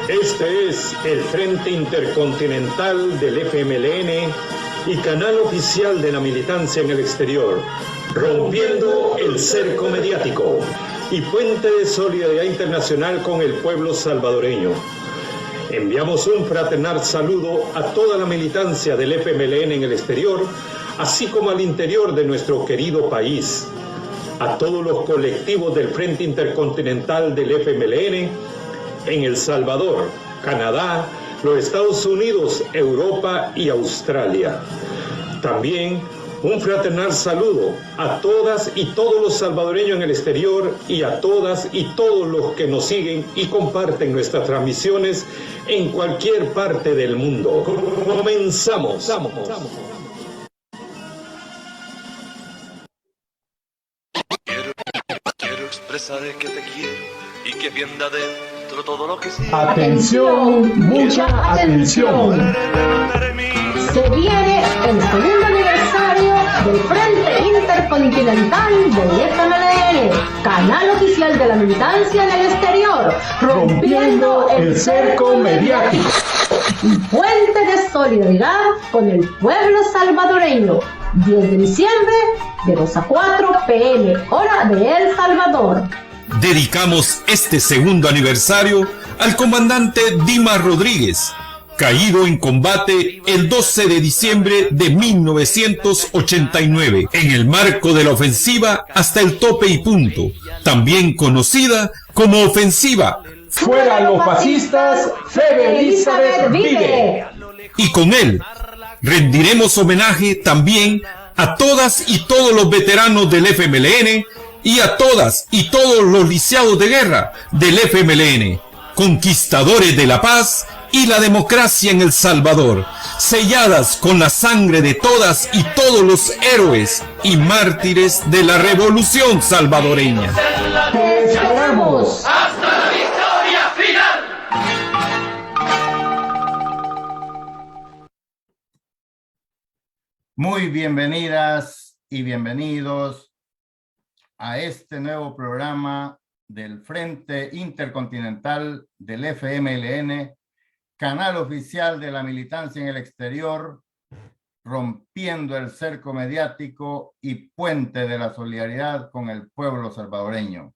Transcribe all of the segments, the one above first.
Este es el Frente Intercontinental del FMLN y canal oficial de la militancia en el exterior, rompiendo el cerco mediático y puente de solidaridad internacional con el pueblo salvadoreño. Enviamos un fraternal saludo a toda la militancia del FMLN en el exterior, así como al interior de nuestro querido país, a todos los colectivos del Frente Intercontinental del FMLN en El Salvador, Canadá, los Estados Unidos, Europa y Australia. También un fraternal saludo a todas y todos los salvadoreños en el exterior y a todas y todos los que nos siguen y comparten nuestras transmisiones en cualquier parte del mundo. Comenzamos. Quiero expresar que te quiero y que bien de adentro todo lo que siento. Atención, mucha atención. Se viene el segundo aniversario del Frente Intercontinental del FMLN, canal oficial de la militancia en el exterior, Rompiendo el cerco mediático. y puente de solidaridad con el pueblo salvadoreño. 10 de diciembre, de 2 a 4 p.m., hora de El Salvador. Dedicamos este segundo aniversario al comandante Dimas Rodríguez, caído en combate el 12 de diciembre de 1989, en el marco de la ofensiva Hasta el Tope y Punto, también conocida como ofensiva Fuera los fascistas, Febe Elizabeth vive. Y con él rendiremos homenaje también a todas y todos los veteranos del FMLN y a todas y todos los lisiados de guerra del FMLN, conquistadores de la paz y la democracia en El Salvador, selladas con la sangre de todas y todos los héroes y mártires de la revolución salvadoreña. ¡Te esperamos! Muy bienvenidas y bienvenidos a este nuevo programa del Frente Intercontinental del FMLN, canal oficial de la militancia en el exterior, rompiendo el cerco mediático y puente de la solidaridad con el pueblo salvadoreño.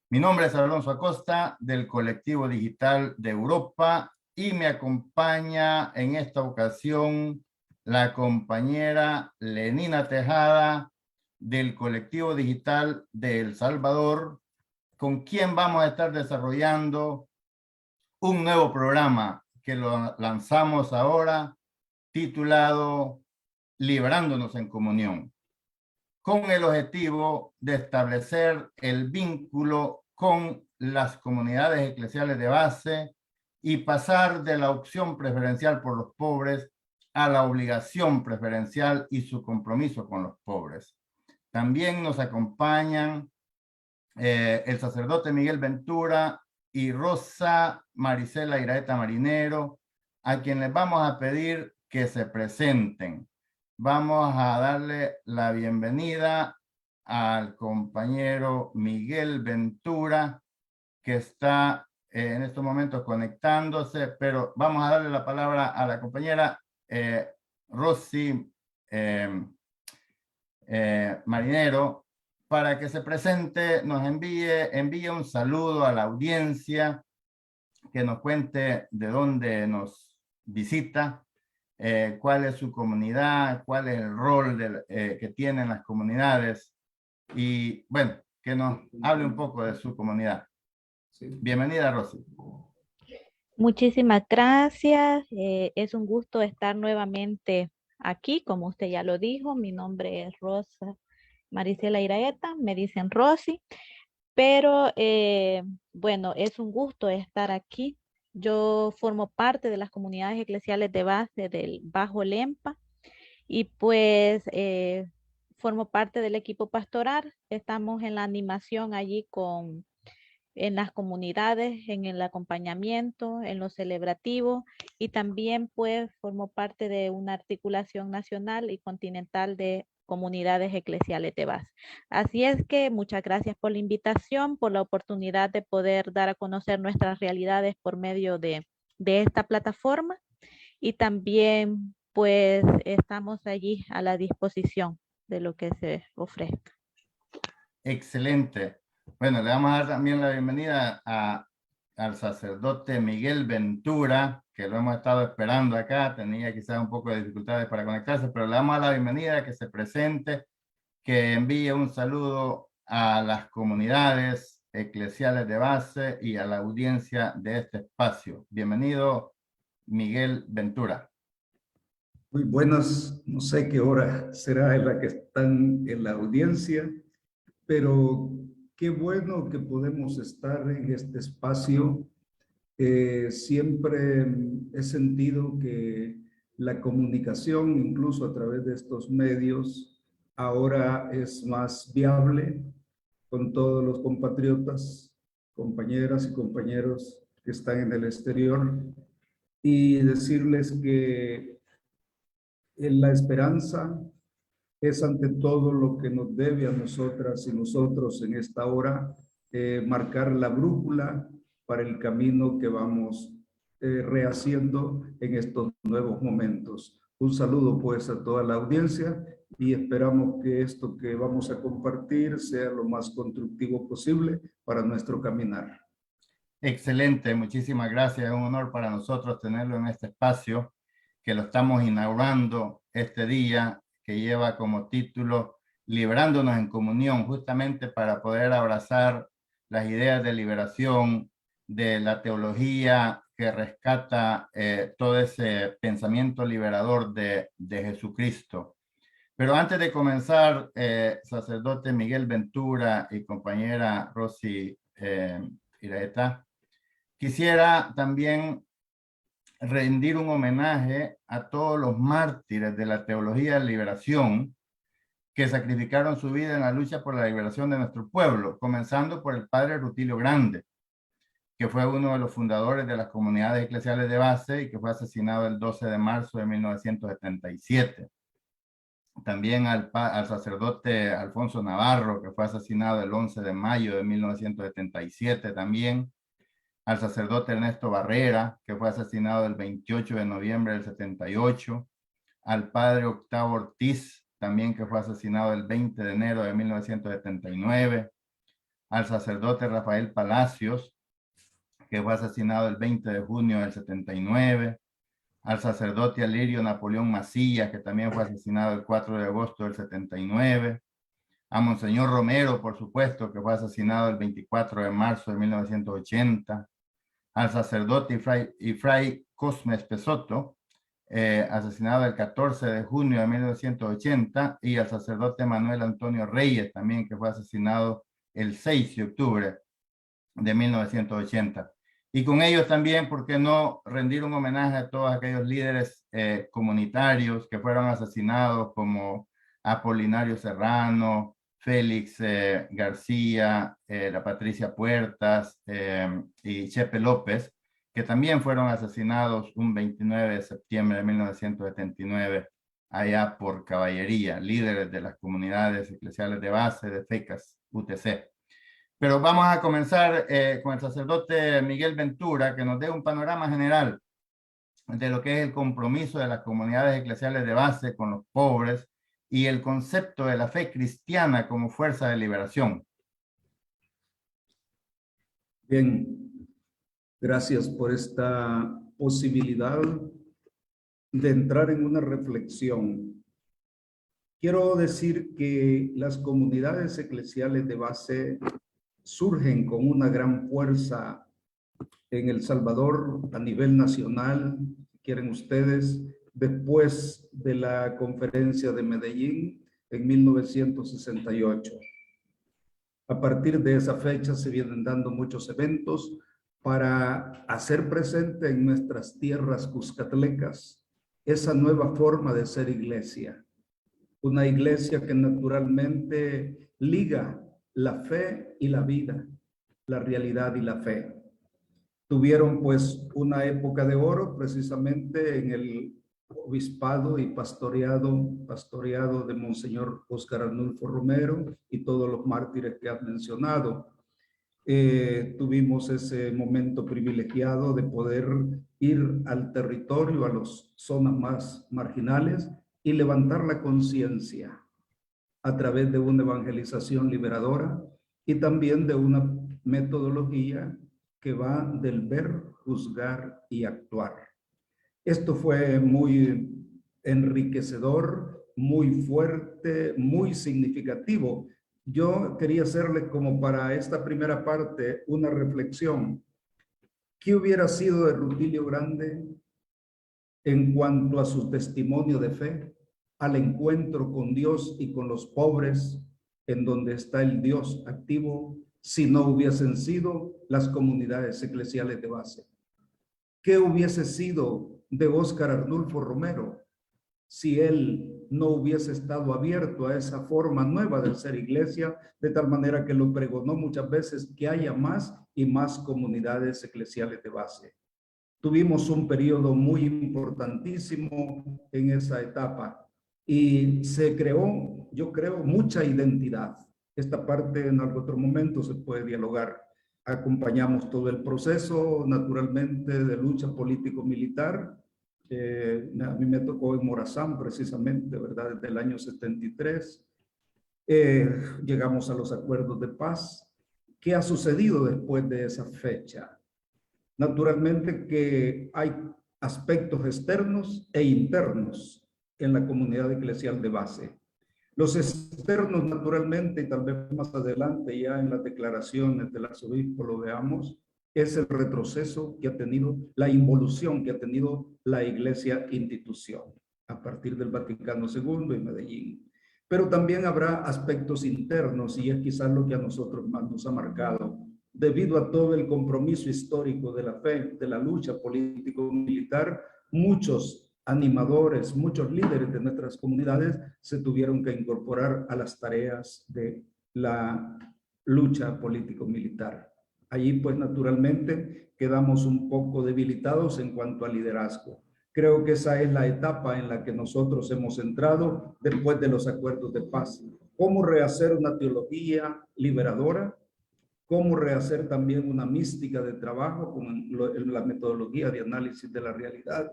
Mi nombre es Alonso Acosta, del Colectivo Digital de Europa, y me acompaña en esta ocasión la compañera Lenina Tejada del Colectivo Digital de El Salvador, con quien vamos a estar desarrollando un nuevo programa que lo lanzamos ahora, titulado Librándonos en Comunión, con el objetivo de establecer el vínculo con las comunidades eclesiales de base y pasar de la opción preferencial por los pobres a la obligación preferencial y su compromiso con los pobres. También nos acompañan el sacerdote Miguel Ventura y Rosa Maricela Iraeta Marinero, a quien les vamos a pedir que se presenten. Vamos a darle la bienvenida al compañero Miguel Ventura, que está en estos momentos conectándose, pero vamos a darle la palabra a la compañera Rosy Marinero, para que se presente, nos envíe un saludo a la audiencia, que nos cuente de dónde nos visita, cuál es su comunidad, cuál es el rol que tienen las comunidades, y bueno, que nos hable un poco de su comunidad. Bienvenida, Rosy. Muchísimas gracias. Es un gusto estar nuevamente aquí, como usted ya lo dijo. Mi nombre es Rosa Maricela Iraeta, me dicen Rosy, pero bueno, es un gusto estar aquí. Yo formo parte de las comunidades eclesiales de base del Bajo Lempa y pues formo parte del equipo pastoral. Estamos en la animación allí en las comunidades, en el acompañamiento, en lo celebrativo, y también pues formo parte de una articulación nacional y continental de comunidades eclesiales de base. Así es que muchas gracias por la invitación, por la oportunidad de poder dar a conocer nuestras realidades por medio de esta plataforma, y también pues estamos allí a la disposición de lo que se ofrezca. Excelente. Bueno, le vamos a dar también la bienvenida al sacerdote Miguel Ventura, que lo hemos estado esperando acá. Tenía quizás un poco de dificultades para conectarse, pero le damos la bienvenida, que se presente, que envíe un saludo a las comunidades eclesiales de base y a la audiencia de este espacio. Bienvenido, Miguel Ventura. Muy buenas, no sé qué hora será en la que están en la audiencia, pero qué bueno que podemos estar en este espacio. Siempre he sentido que la comunicación, incluso a través de estos medios, ahora es más viable con todos los compatriotas, compañeras y compañeros que están en el exterior, y decirles que la esperanza es ante todo lo que nos debe a nosotras y nosotros en esta hora marcar la brújula para el camino que vamos rehaciendo en estos nuevos momentos. Un saludo pues a toda la audiencia y esperamos que esto que vamos a compartir sea lo más constructivo posible para nuestro caminar. Excelente, muchísimas gracias. Es un honor para nosotros tenerlo en este espacio, que lo estamos inaugurando este día, que lleva como título Liberándonos en Comunión, justamente para poder abrazar las ideas de liberación, de la teología que rescata todo ese pensamiento liberador de Jesucristo. Pero antes de comenzar, sacerdote Miguel Ventura y compañera Rosy Iraeta, quisiera también rendir un homenaje a todos los mártires de la teología de liberación que sacrificaron su vida en la lucha por la liberación de nuestro pueblo, comenzando por el padre Rutilio Grande, que fue uno de los fundadores de las comunidades eclesiales de base y que fue asesinado el 12 de marzo de 1977. También al sacerdote Alfonso Navarro, que fue asesinado el 11 de mayo de 1977 también. Al sacerdote Ernesto Barrera, que fue asesinado el 28 de noviembre del 78, al padre Octavo Ortiz, también que fue asesinado el 20 de enero de 1979, al sacerdote Rafael Palacios, que fue asesinado el 20 de junio del 79, al sacerdote Alirio Napoleón Macías, que también fue asesinado el 4 de agosto del 79, a Monseñor Romero, por supuesto, que fue asesinado el 24 de marzo de 1980, al sacerdote y fray Cosme Espesoto, asesinado el 14 de junio de 1980, y al sacerdote Manuel Antonio Reyes, también, que fue asesinado el 6 de octubre de 1980. Y con ellos también, ¿por qué no rendir un homenaje a todos aquellos líderes comunitarios que fueron asesinados, como Apolinario Serrano, Félix García, la Patricia Puertas y Chepe López, que también fueron asesinados un 29 de septiembre de 1979 allá por Caballería, líderes de las comunidades eclesiales de base de FECAS, UTC. Pero vamos a comenzar con el sacerdote Miguel Ventura, que nos dé un panorama general de lo que es el compromiso de las comunidades eclesiales de base con los pobres y el concepto de la fe cristiana como fuerza de liberación. Bien, gracias por esta posibilidad de entrar en una reflexión. Quiero decir que las comunidades eclesiales de base surgen con una gran fuerza en El Salvador a nivel nacional, si quieren ustedes, después de la conferencia de Medellín en 1968. A partir de esa fecha se vienen dando muchos eventos para hacer presente en nuestras tierras cuscatlecas esa nueva forma de ser iglesia. Una iglesia que naturalmente liga la fe y la vida, la realidad y la fe. Tuvieron pues una época de oro precisamente en el obispado y pastoreado de Monseñor Óscar Arnulfo Romero y todos los mártires que has mencionado. Tuvimos ese momento privilegiado de poder ir al territorio, a las zonas más marginales y levantar la conciencia a través de una evangelización liberadora y también de una metodología que va del ver, juzgar y actuar. Esto fue muy enriquecedor, muy fuerte, muy significativo. Yo quería hacerle como para esta primera parte una reflexión. ¿Qué hubiera sido de Rutilio Grande en cuanto a su testimonio de fe, al encuentro con Dios y con los pobres, en donde está el Dios activo, si no hubiesen sido las comunidades eclesiales de base? ¿Qué hubiese sido de Óscar Arnulfo Romero si él no hubiese estado abierto a esa forma nueva de ser iglesia, de tal manera que lo pregonó muchas veces, que haya más y más comunidades eclesiales de base? Tuvimos un periodo muy importantísimo en esa etapa y se creó, yo creo, mucha identidad. Esta parte en algún otro momento se puede dialogar. Acompañamos todo el proceso, naturalmente, de lucha político-militar. A mí me tocó en Morazán, precisamente, ¿verdad? Desde el año 73. Llegamos a los acuerdos de paz. ¿Qué ha sucedido después de esa fecha? Naturalmente que hay aspectos externos e internos en la comunidad eclesial de base. Los externos, naturalmente, y tal vez más adelante ya en las declaraciones del arzobispo lo veamos, es el retroceso que ha tenido, la involución que ha tenido la iglesia institución a partir del Vaticano II y Medellín. Pero también habrá aspectos internos y es quizás lo que a nosotros más nos ha marcado, debido a todo el compromiso histórico de la fe, de la lucha político-militar. Muchos animadores, muchos líderes de nuestras comunidades se tuvieron que incorporar a las tareas de la lucha político-militar. Allí, pues, naturalmente, quedamos un poco debilitados en cuanto al liderazgo. Creo que esa es la etapa en la que nosotros hemos entrado después de los acuerdos de paz. ¿Cómo rehacer una teología liberadora? ¿Cómo rehacer también una mística de trabajo con la metodología de análisis de la realidad?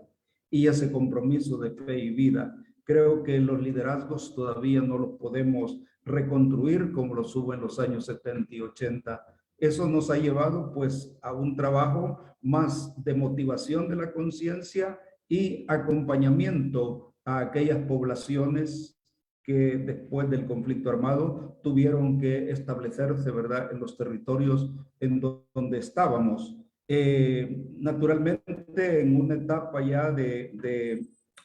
Y ese compromiso de fe y vida. Creo que los liderazgos todavía no los podemos reconstruir como los hubo en los años 70 y 80. Eso nos ha llevado pues a un trabajo más de motivación de la conciencia y acompañamiento a aquellas poblaciones que después del conflicto armado tuvieron que establecerse, ¿verdad?, en los territorios en donde estábamos. Naturalmente, en una etapa ya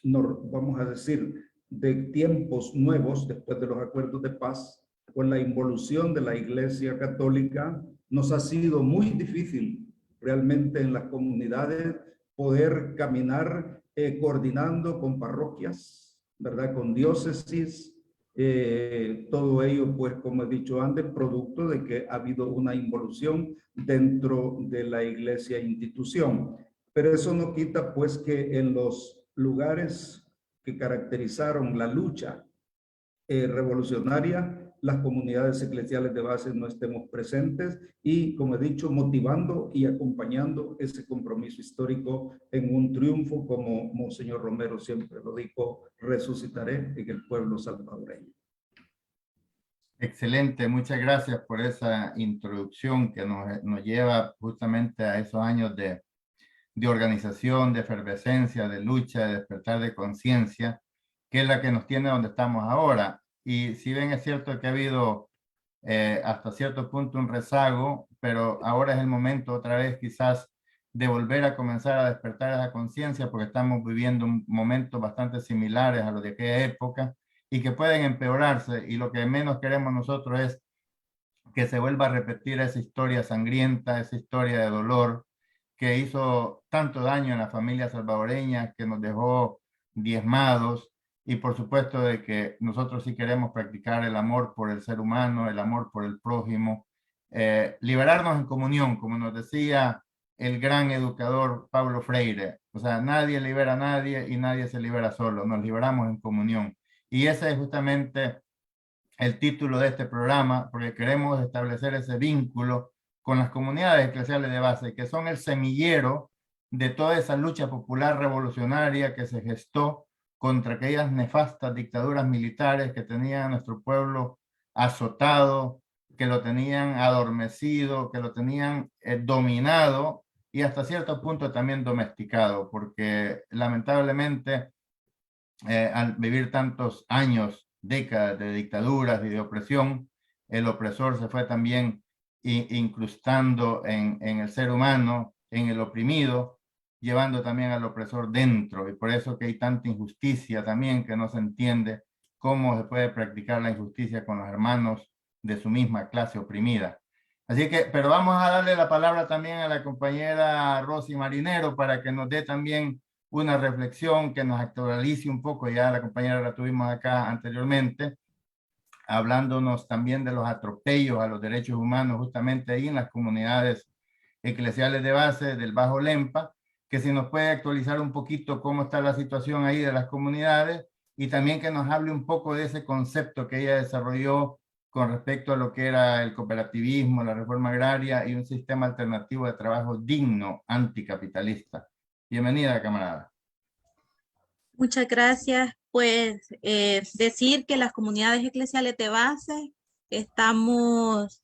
vamos a decir, de tiempos nuevos, después de los acuerdos de paz, con la involución de la Iglesia Católica, nos ha sido muy difícil realmente en las comunidades poder caminar coordinando con parroquias, ¿verdad?, con diócesis. Todo ello, pues, como he dicho antes, producto de que ha habido una involución dentro de la iglesia institución. Pero eso no quita, pues, que en los lugares que caracterizaron la lucha revolucionaria, las comunidades eclesiales de base no estemos presentes y, como he dicho, motivando y acompañando ese compromiso histórico en un triunfo, como Monseñor Romero siempre lo dijo: resucitaré en el pueblo salvadoreño. Excelente, muchas gracias por esa introducción que nos lleva justamente a esos años de organización, de efervescencia, de lucha, de despertar de conciencia, que es la que nos tiene donde estamos ahora. Y si bien es cierto que ha habido hasta cierto punto un rezago, pero ahora es el momento otra vez quizás de volver a comenzar a despertar esa conciencia, porque estamos viviendo momentos bastante similares a los de aquella época y que pueden empeorarse, y lo que menos queremos nosotros es que se vuelva a repetir esa historia sangrienta, esa historia de dolor que hizo tanto daño en la familia salvadoreña, que nos dejó diezmados. Y por supuesto de que nosotros sí queremos practicar el amor por el ser humano, el amor por el prójimo, liberarnos en comunión, como nos decía el gran educador Paulo Freire. O sea, nadie libera a nadie y nadie se libera solo, nos liberamos en comunión. Y ese es justamente el título de este programa, porque queremos establecer ese vínculo con las comunidades eclesiales de base, que son el semillero de toda esa lucha popular revolucionaria que se gestó contra aquellas nefastas dictaduras militares que tenían a nuestro pueblo azotado, que lo tenían adormecido, que lo tenían dominado y hasta cierto punto también domesticado, porque lamentablemente al vivir tantos años, décadas de dictaduras y de opresión, el opresor se fue también incrustando en el ser humano, en el oprimido, llevando también al opresor dentro. Y por eso que hay tanta injusticia también, que no se entiende cómo se puede practicar la injusticia con los hermanos de su misma clase oprimida. Así que, pero vamos a darle la palabra también a la compañera Rosy Marinero para que nos dé también una reflexión, que nos actualice un poco. Ya la compañera la tuvimos acá anteriormente, hablándonos también de los atropellos a los derechos humanos justamente ahí en las comunidades eclesiales de base del Bajo Lempa, que si nos puede actualizar un poquito cómo está la situación ahí de las comunidades y también que nos hable un poco de ese concepto que ella desarrolló con respecto a lo que era el cooperativismo, la reforma agraria y un sistema alternativo de trabajo digno, anticapitalista. Bienvenida, camarada. Muchas gracias. Pues decir que las comunidades eclesiales de base estamos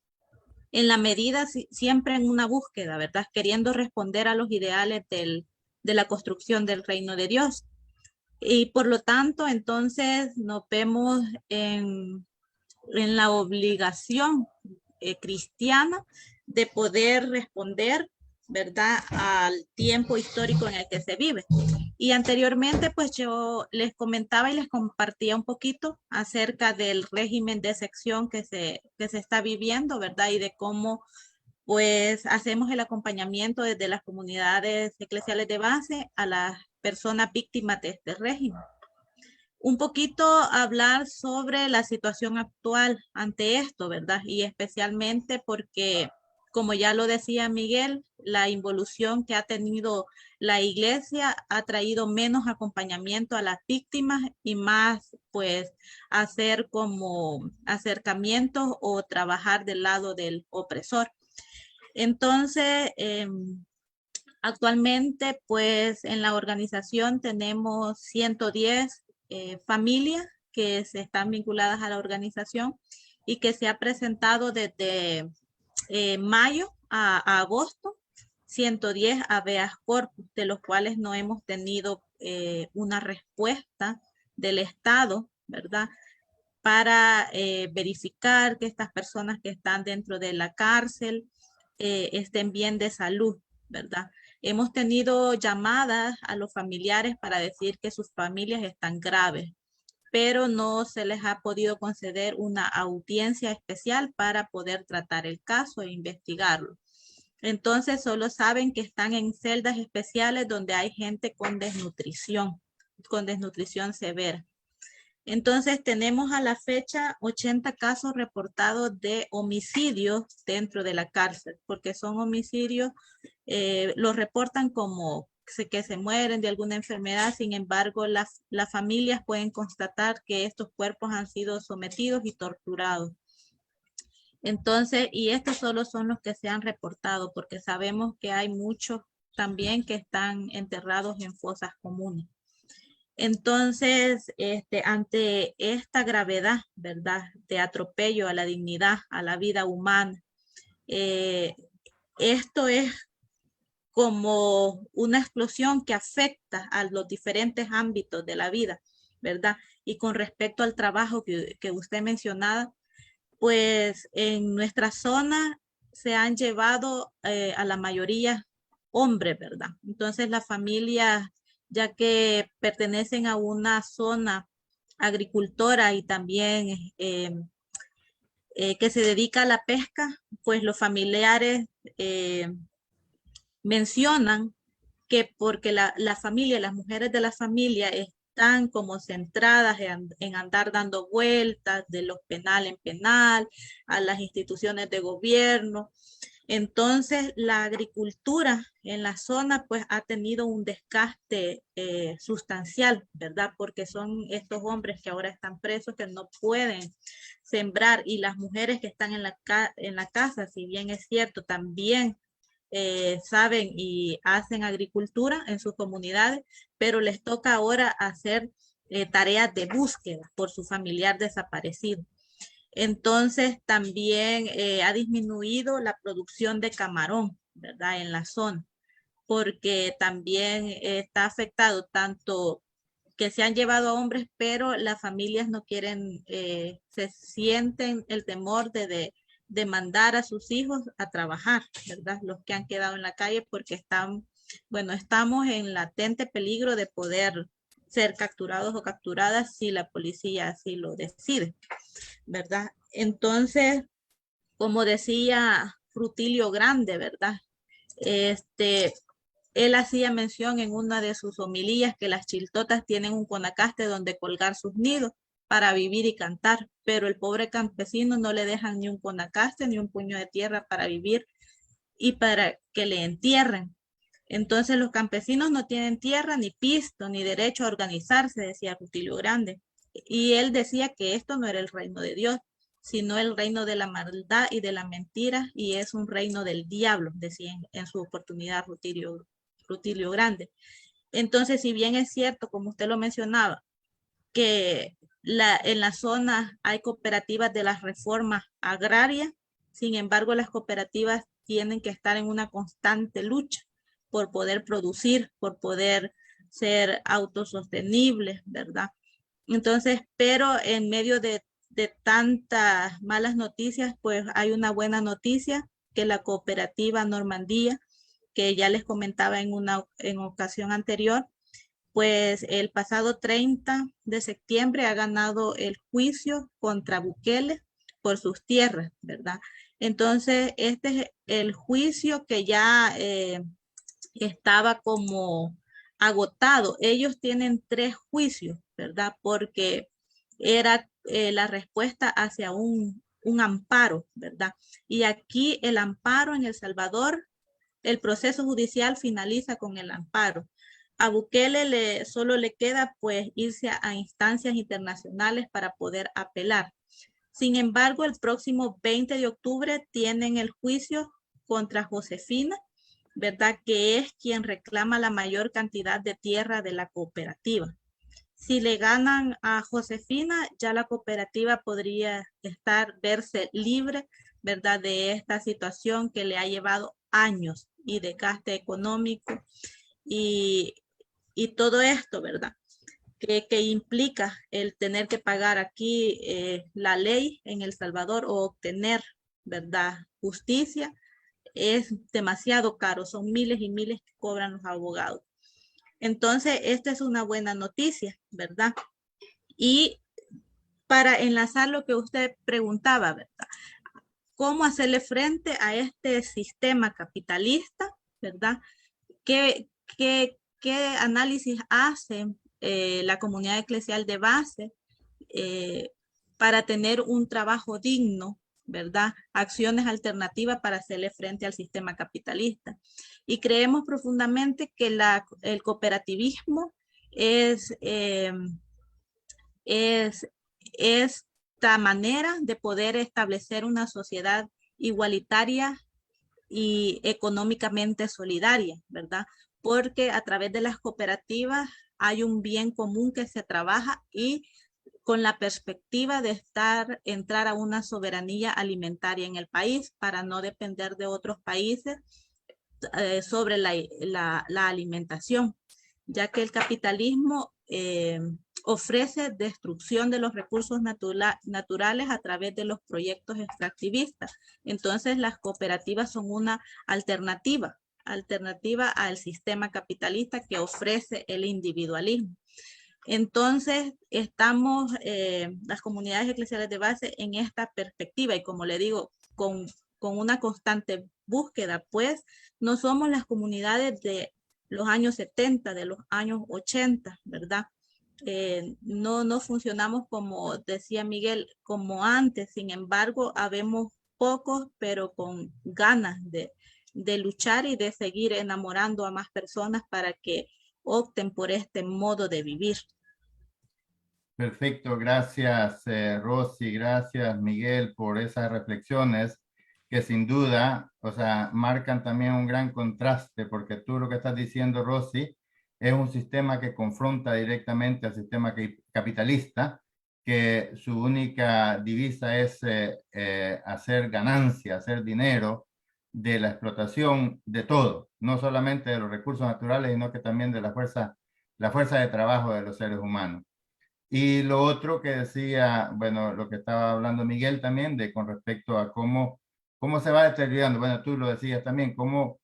en la medida siempre en una búsqueda, ¿verdad? Queriendo responder a los ideales de la construcción del reino de Dios. Y por lo tanto, entonces nos vemos en la obligación cristiana de poder responder, ¿verdad?, al tiempo histórico en el que se vive. Y anteriormente, pues yo les comentaba y les compartía un poquito acerca del régimen de sección que se está viviendo, ¿verdad? Y de cómo, pues, hacemos el acompañamiento desde las comunidades eclesiales de base a las personas víctimas de este régimen. Un poquito hablar sobre la situación actual ante esto, ¿verdad? Y especialmente porque, como ya lo decía Miguel, la involución que ha tenido la iglesia ha traído menos acompañamiento a las víctimas y más, pues, hacer como acercamientos o trabajar del lado del opresor. Entonces, actualmente, pues, en la organización tenemos 110 familias que se están vinculadas a la organización y que se ha presentado desde mayo a agosto 110 habeas corpus, de los cuales no hemos tenido una respuesta del Estado, ¿verdad?, para verificar que estas personas que están dentro de la cárcel estén bien de salud, ¿verdad? Hemos tenido llamadas a los familiares para decir que sus familias están graves, pero no se les ha podido conceder una audiencia especial para poder tratar el caso e investigarlo. Entonces solo saben que están en celdas especiales donde hay gente con desnutrición severa. Entonces tenemos a la fecha 80 casos reportados de homicidios dentro de la cárcel, porque son homicidios, los reportan como que se mueren de alguna enfermedad. Sin embargo, las familias pueden constatar que estos cuerpos han sido sometidos y torturados. Entonces, y estos solo son los que se han reportado, porque sabemos que hay muchos también que están enterrados en fosas comunes. Entonces, ante esta gravedad, ¿verdad?, de atropello a la dignidad, a la vida humana, esto es como una explosión que afecta a los diferentes ámbitos de la vida, ¿verdad? Y con respecto al trabajo que usted mencionaba, pues en nuestra zona se han llevado a la mayoría hombres, ¿verdad? Entonces las familias, ya que pertenecen a una zona agricultora y también que se dedica a la pesca, pues los familiares mencionan que porque la familia, las mujeres de la familia están como centradas en andar dando vueltas de los penal en penal, a las instituciones de gobierno. Entonces, la agricultura en la zona pues ha tenido un desgaste sustancial, ¿verdad? Porque son estos hombres que ahora están presos que no pueden sembrar, y las mujeres que están en la casa, si bien es cierto, también saben y hacen agricultura en sus comunidades, pero les toca ahora hacer tareas de búsqueda por su familiar desaparecido. Entonces también ha disminuido la producción de camarón, ¿verdad? En la zona, porque también está afectado tanto que se han llevado a hombres, pero las familias no quieren, se sienten el temor de mandar a sus hijos a trabajar, ¿verdad? Los que han quedado en la calle porque están, bueno, estamos en latente peligro de poder ser capturados o capturadas si la policía así lo decide, ¿verdad? Entonces, como decía Rutilio Grande, ¿verdad? Él hacía mención en una de sus homilías que las chiltotas tienen un conacaste donde colgar sus nidos para vivir y cantar, pero el pobre campesino no le dejan ni un conacaste ni un puño de tierra para vivir y para que le entierren. Entonces los campesinos no tienen tierra, ni pisto, ni derecho a organizarse, decía Rutilio Grande. Y él decía que esto no era el reino de Dios, sino el reino de la maldad y de la mentira, y es un reino del diablo, decía en su oportunidad Rutilio Grande. Entonces, si bien es cierto, como usted lo mencionaba, que en la zona hay cooperativas de las reformas agrarias, sin embargo, las cooperativas tienen que estar en una constante lucha por poder producir, por poder ser autosostenibles, ¿verdad? Entonces, pero en medio de tantas malas noticias, pues hay una buena noticia, que la cooperativa Normandía, que ya les comentaba en ocasión anterior, pues el pasado 30 de septiembre ha ganado el juicio contra Bukele por sus tierras, ¿verdad? Entonces, este es el juicio que ya estaba como agotado. Ellos tienen 3 juicios, ¿verdad? Porque era la respuesta hacia un amparo, ¿verdad? Y aquí el amparo en El Salvador, el proceso judicial finaliza con el amparo. A Bukele solo le queda pues irse a instancias internacionales para poder apelar. Sin embargo, el próximo 20 de octubre tienen el juicio contra Josefina, ¿verdad? Que es quien reclama la mayor cantidad de tierra de la cooperativa. Si le ganan a Josefina, ya la cooperativa podría verse libre, ¿verdad? De esta situación que le ha llevado años y desgaste económico y todo esto, ¿verdad? Que implica el tener que pagar aquí la ley en El Salvador o obtener, ¿verdad? Justicia es demasiado caro, son miles y miles que cobran los abogados. Entonces, esta es una buena noticia, ¿verdad? Y para enlazar lo que usted preguntaba, ¿verdad? ¿Cómo hacerle frente a este sistema capitalista, ¿verdad? ¿Qué análisis hace la comunidad eclesial de base para tener un trabajo digno, ¿verdad? Acciones alternativas para hacerle frente al sistema capitalista? Y creemos profundamente que el cooperativismo es esta manera de poder establecer una sociedad igualitaria y económicamente solidaria, ¿verdad? Porque a través de las cooperativas hay un bien común que se trabaja y con la perspectiva de entrar a una soberanía alimentaria en el país para no depender de otros países sobre la alimentación, ya que el capitalismo ofrece destrucción de los recursos naturales a través de los proyectos extractivistas. Entonces las cooperativas son una alternativa al sistema capitalista que ofrece el individualismo. Entonces estamos las comunidades eclesiales de base en esta perspectiva y como le digo, con una constante búsqueda, pues no somos las comunidades de los años 70, de los años 80, ¿verdad? No funcionamos como decía Miguel, como antes. Sin embargo, habemos pocos, pero con ganas de luchar y de seguir enamorando a más personas para que opten por este modo de vivir. Perfecto, gracias Rosy, gracias Miguel por esas reflexiones que sin duda, o sea, marcan también un gran contraste, porque tú lo que estás diciendo, Rosy, es un sistema que confronta directamente al sistema capitalista, que su única divisa es hacer ganancia, hacer dinero de la explotación de todo, no solamente de los recursos naturales, sino que también de la fuerza de trabajo de los seres humanos. Y lo otro que decía, bueno, lo que estaba hablando Miguel también, de con respecto a cómo se va deteriorando, bueno, tú lo decías también, cómo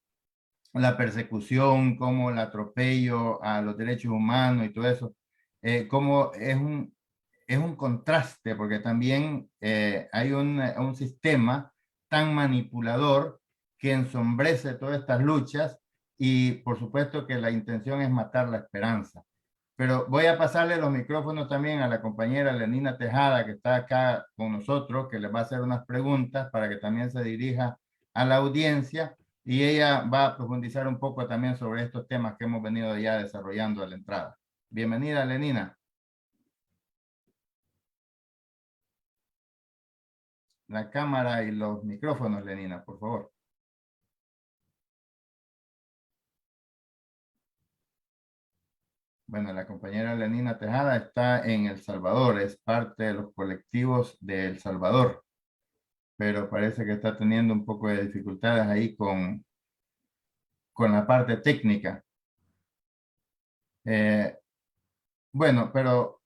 la persecución, cómo el atropello a los derechos humanos y todo eso, cómo es un contraste, porque también hay un sistema tan manipulador que ensombrece todas estas luchas y por supuesto que la intención es matar la esperanza. Pero voy a pasarle los micrófonos también a la compañera Lenina Tejada, que está acá con nosotros, que les va a hacer unas preguntas para que también se dirija a la audiencia y ella va a profundizar un poco también sobre estos temas que hemos venido ya desarrollando a la entrada. Bienvenida, Lenina. La cámara y los micrófonos, Lenina, por favor. Bueno, la compañera Lenina Tejada está en El Salvador, es parte de los colectivos de El Salvador, pero parece que está teniendo un poco de dificultades ahí con la parte técnica. Bueno, pero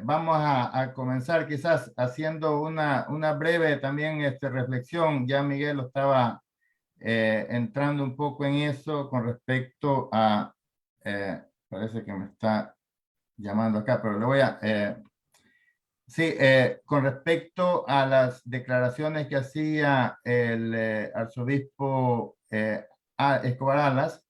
vamos a comenzar quizás haciendo una breve también reflexión. Ya Miguel lo estaba entrando un poco en eso con respecto a... parece que me está llamando acá, pero le voy a... sí, con respecto a las declaraciones que hacía el arzobispo Escobar Alas,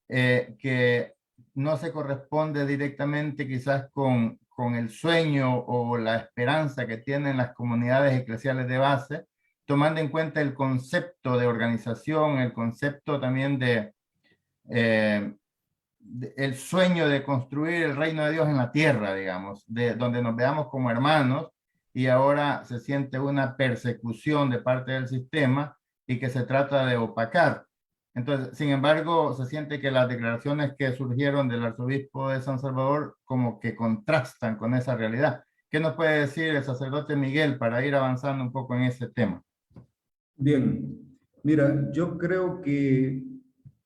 que no se corresponde directamente quizás con el sueño o la esperanza que tienen las comunidades eclesiales de base, tomando en cuenta el concepto de organización, el concepto también de el sueño de construir el reino de Dios en la tierra, digamos, de donde nos veamos como hermanos, y ahora se siente una persecución de parte del sistema y que se trata de opacar. Entonces, sin embargo, se siente que las declaraciones que surgieron del arzobispo de San Salvador como que contrastan con esa realidad. ¿Qué nos puede decir el sacerdote Miguel para ir avanzando un poco en ese tema? Bien, mira, yo creo que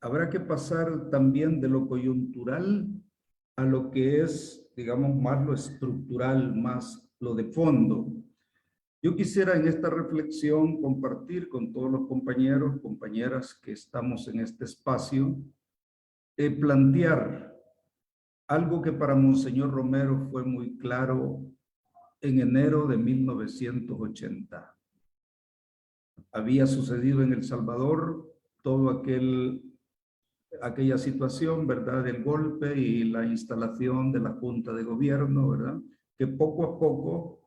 habrá que pasar también de lo coyuntural a lo que es, digamos, más lo estructural, más lo de fondo. Yo quisiera en esta reflexión compartir con todos los compañeros, compañeras que estamos en este espacio, plantear algo que para Monseñor Romero fue muy claro en enero de 1980. Había sucedido en El Salvador todo aquella situación, ¿verdad?, del golpe y la instalación de la Junta de Gobierno, ¿verdad?, que poco a poco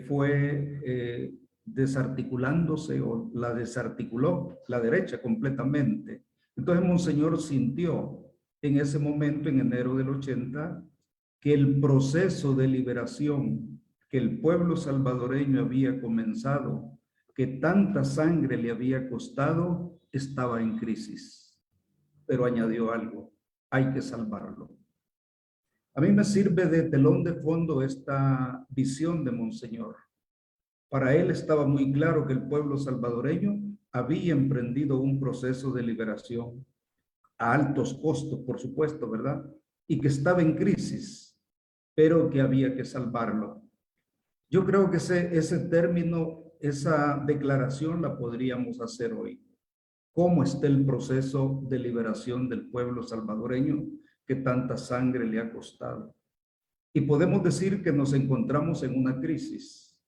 fue desarticulándose o la desarticuló la derecha completamente. Entonces Monseñor sintió en ese momento, en enero del 80, que el proceso de liberación que el pueblo salvadoreño había comenzado, que tanta sangre le había costado, estaba en crisis. Pero añadió algo: hay que salvarlo. A mí me sirve de telón de fondo esta visión de Monseñor. Para él estaba muy claro que el pueblo salvadoreño había emprendido un proceso de liberación a altos costos, por supuesto, ¿verdad? Y que estaba en crisis, pero que había que salvarlo. Yo creo que ese término, esa declaración la podríamos hacer hoy. ¿Cómo está el proceso de liberación del pueblo salvadoreño que tanta sangre le ha costado? Y podemos decir que nos encontramos en una crisis.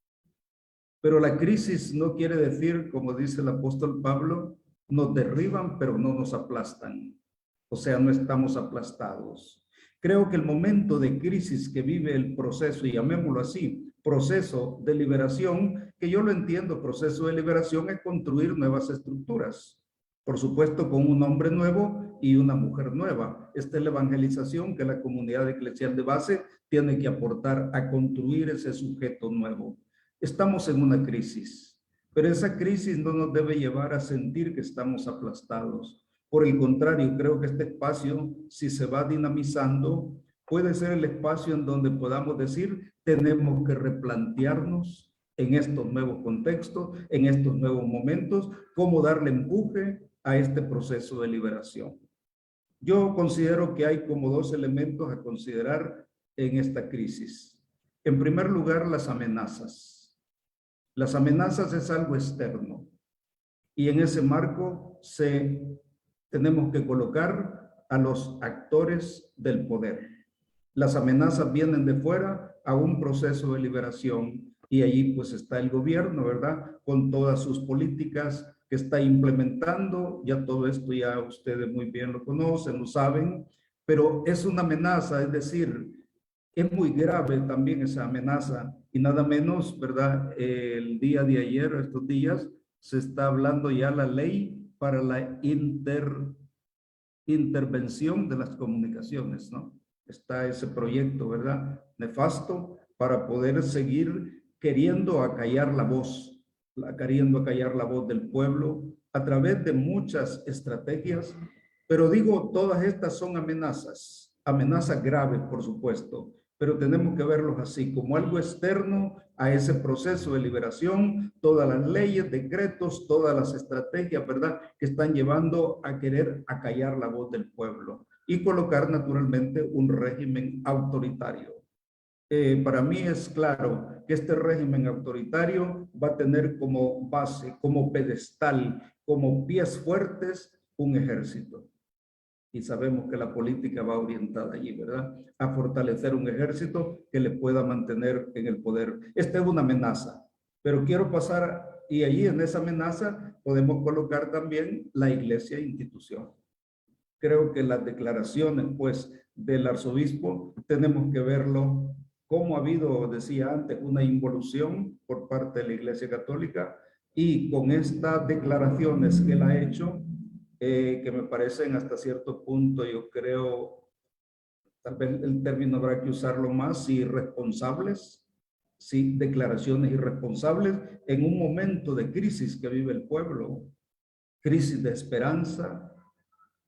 Pero la crisis no quiere decir, como dice el apóstol Pablo, nos derriban pero no nos aplastan. O sea, no estamos aplastados. Creo que el momento de crisis que vive el proceso, y llamémoslo así, proceso de liberación, que yo lo entiendo, proceso de liberación es construir nuevas estructuras. Por supuesto, con un hombre nuevo y una mujer nueva. Esta es la evangelización que la comunidad eclesial de base tiene que aportar a construir ese sujeto nuevo. Estamos en una crisis, pero esa crisis no nos debe llevar a sentir que estamos aplastados. Por el contrario, creo que este espacio, si se va dinamizando, puede ser el espacio en donde podamos decir, tenemos que replantearnos en estos nuevos contextos, en estos nuevos momentos, cómo darle empuje a este proceso de liberación. Yo considero que hay como dos elementos a considerar en esta crisis. En primer lugar, las amenazas. Las amenazas es algo externo y en ese marco tenemos que colocar a los actores del poder. Las amenazas vienen de fuera a un proceso de liberación y allí pues está el gobierno, ¿verdad? Con todas sus políticas que está implementando, ya todo esto ya ustedes muy bien lo conocen, lo saben, pero es una amenaza, es decir, es muy grave también esa amenaza y nada menos, ¿verdad? El día de ayer, estos días, se está hablando ya la ley para la intervención de las comunicaciones, ¿no? Está ese proyecto, ¿verdad? Nefasto para poder seguir queriendo acallar la voz del pueblo a través de muchas estrategias, pero digo, todas estas son amenazas graves, por supuesto, pero tenemos que verlos así, como algo externo a ese proceso de liberación, todas las leyes, decretos, todas las estrategias, ¿verdad?, que están llevando a querer acallar la voz del pueblo y colocar naturalmente un régimen autoritario. Para mí es claro que este régimen autoritario va a tener como base, como pedestal, como pies fuertes, un ejército. Y sabemos que la política va orientada allí, ¿verdad? A fortalecer un ejército que le pueda mantener en el poder. Esta es una amenaza, pero quiero pasar, y allí en esa amenaza podemos colocar también la iglesia institución. Creo que las declaraciones, pues, del arzobispo, tenemos que verlo como ha habido, decía antes, una involución por parte de la Iglesia Católica y con estas declaraciones que él ha hecho, que me parecen hasta cierto punto, yo creo, tal vez el término habrá que usarlo más, irresponsables, sí, declaraciones irresponsables en un momento de crisis que vive el pueblo, crisis de esperanza,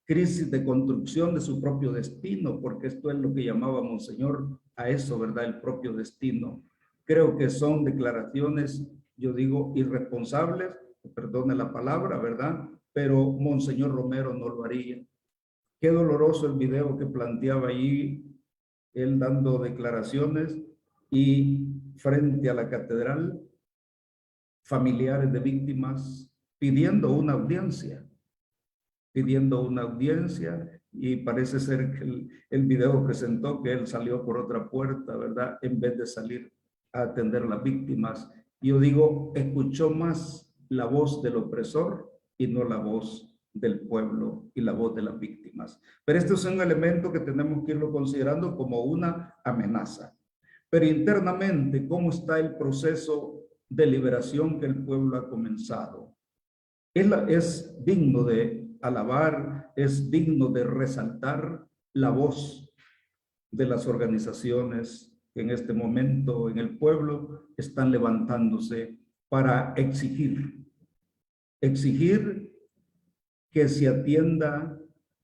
crisis de construcción de su propio destino, porque esto es lo que llamaba Monseñor a eso, ¿verdad? El propio destino. Creo que son declaraciones, yo digo, irresponsables, perdone la palabra, ¿verdad? Pero Monseñor Romero no lo haría. Qué doloroso el video que planteaba ahí, él dando declaraciones y frente a la catedral, familiares de víctimas pidiendo una audiencia y parece ser que el video presentó que él salió por otra puerta, ¿verdad? En vez de salir a atender a las víctimas. Yo digo, escuchó más la voz del opresor y no la voz del pueblo y la voz de las víctimas. Pero este es un elemento que tenemos que irlo considerando como una amenaza. Pero internamente, ¿cómo está el proceso de liberación que el pueblo ha comenzado? Es digno de alabar, es digno de resaltar la voz de las organizaciones que en este momento en el pueblo están levantándose para exigir que se atienda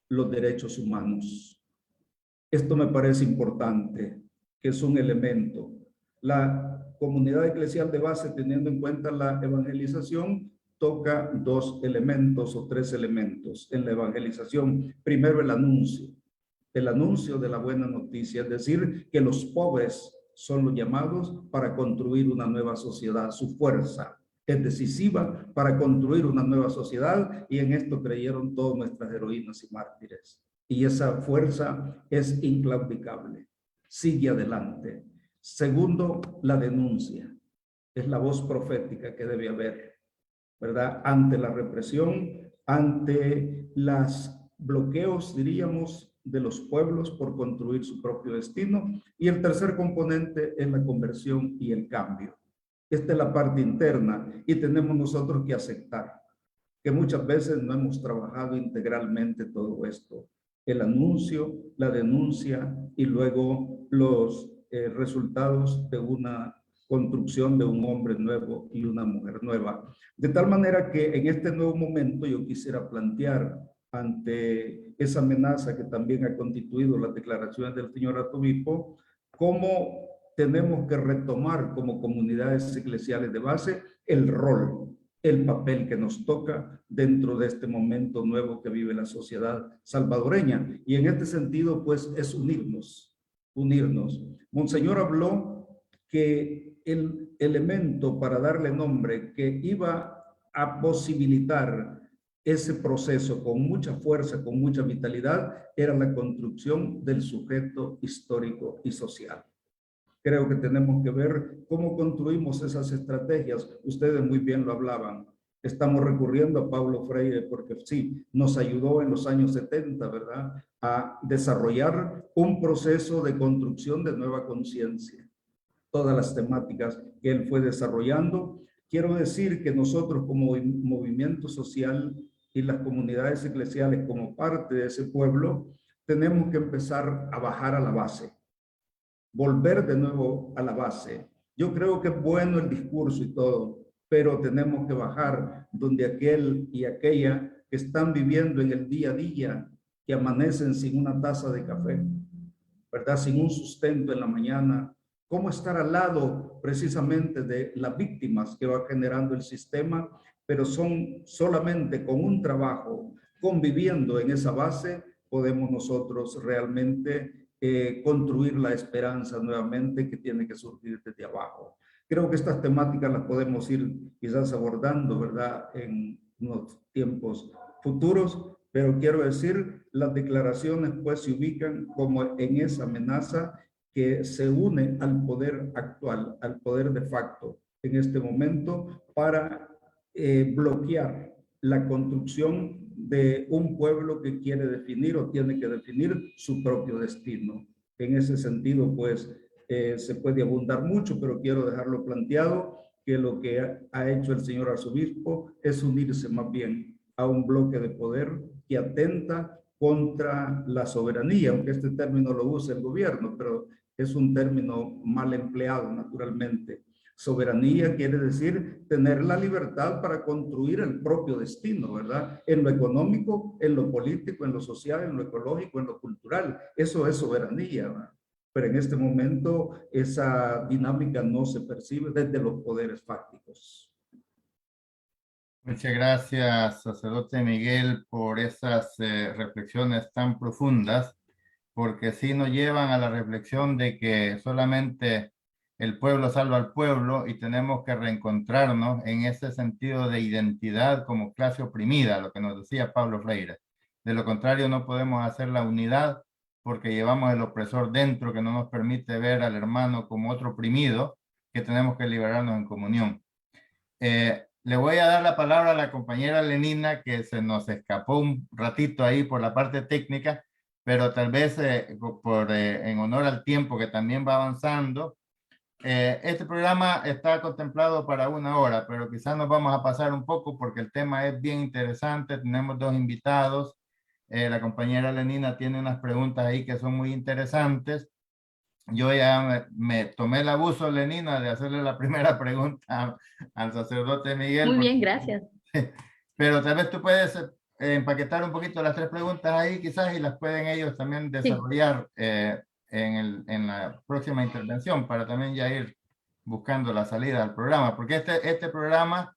los derechos humanos. Esto me parece importante, que es un elemento. La comunidad eclesial de base, teniendo en cuenta la evangelización, toca dos elementos o tres elementos en la evangelización. Primero, el anuncio de la buena noticia, es decir, que los pobres son los llamados para construir una nueva sociedad. Su fuerza es decisiva para construir una nueva sociedad y en esto creyeron todas nuestras heroínas y mártires. Y esa fuerza es inclaudicable. Sigue adelante. Segundo, la denuncia. Es la voz profética que debe haber, ¿verdad? Ante la represión, ante los bloqueos, diríamos, de los pueblos por construir su propio destino. Y el tercer componente es la conversión y el cambio. Esta es la parte interna y tenemos nosotros que aceptar que muchas veces no hemos trabajado integralmente todo esto. El anuncio, la denuncia y luego los resultados de una construcción de un hombre nuevo y una mujer nueva. De tal manera que en este nuevo momento yo quisiera plantear ante esa amenaza que también ha constituido las declaraciones del señor arzobispo, cómo tenemos que retomar como comunidades eclesiales de base el rol, el papel que nos toca dentro de este momento nuevo que vive la sociedad salvadoreña. Y en este sentido, pues, es unirnos. Monseñor habló que el elemento para darle nombre que iba a posibilitar ese proceso con mucha fuerza, con mucha vitalidad, era la construcción del sujeto histórico y social. Creo que tenemos que ver cómo construimos esas estrategias. Ustedes muy bien lo hablaban. Estamos recurriendo a Paulo Freire porque sí, nos ayudó en los años 70, ¿verdad?, a desarrollar un proceso de construcción de nueva conciencia. Todas las temáticas que él fue desarrollando. Quiero decir que nosotros como movimiento social y las comunidades eclesiales como parte de ese pueblo, tenemos que empezar a bajar a la base. Volver de nuevo a la base. Yo creo que es bueno el discurso y todo, pero tenemos que bajar donde aquel y aquella que están viviendo en el día a día, que amanecen sin una taza de café, ¿verdad? Sin un sustento en la mañana. ¿Cómo estar al lado precisamente de las víctimas que va generando el sistema? Pero son solamente con un trabajo, conviviendo en esa base, podemos nosotros realmente construir la esperanza nuevamente que tiene que surgir desde abajo. Creo que estas temáticas las podemos ir quizás abordando, ¿verdad?, en unos tiempos futuros, pero quiero decir, las declaraciones pues se ubican como en esa amenaza que se une al poder actual, al poder de facto en este momento para bloquear la construcción de un pueblo que quiere definir o tiene que definir su propio destino. En ese sentido, pues, se puede abundar mucho, pero quiero dejarlo planteado que lo que ha hecho el señor arzobispo es unirse más bien a un bloque de poder que atenta contra la soberanía, aunque este término lo usa el gobierno, pero es un término mal empleado naturalmente. Soberanía quiere decir tener la libertad para construir el propio destino, ¿verdad? En lo económico, en lo político, en lo social, en lo ecológico, en lo cultural. Eso es soberanía, ¿verdad? Pero en este momento esa dinámica no se percibe desde los poderes fácticos. Muchas gracias, sacerdote Miguel, por esas reflexiones tan profundas, porque sí nos llevan a la reflexión de que solamente el pueblo salva al pueblo y tenemos que reencontrarnos en ese sentido de identidad como clase oprimida, lo que nos decía Pablo Freire. De lo contrario, no podemos hacer la unidad porque llevamos el opresor dentro que no nos permite ver al hermano como otro oprimido, que tenemos que liberarnos en comunión. Le voy a dar la palabra a la compañera Lenina, que se nos escapó un ratito ahí por la parte técnica, pero tal vez en honor al tiempo que también va avanzando, este programa está contemplado para 1 hora, pero quizás nos vamos a pasar un poco porque el tema es bien interesante. Tenemos 2 invitados. La compañera Lenina tiene unas preguntas ahí que son muy interesantes. Yo ya me tomé el abuso, Lenina, de hacerle la primera pregunta al sacerdote Miguel. Muy bien, gracias. Pero tal vez tú puedes empaquetar un poquito las 3 preguntas ahí quizás y las pueden ellos también desarrollar en la próxima intervención para también ya ir buscando la salida al programa, porque este programa,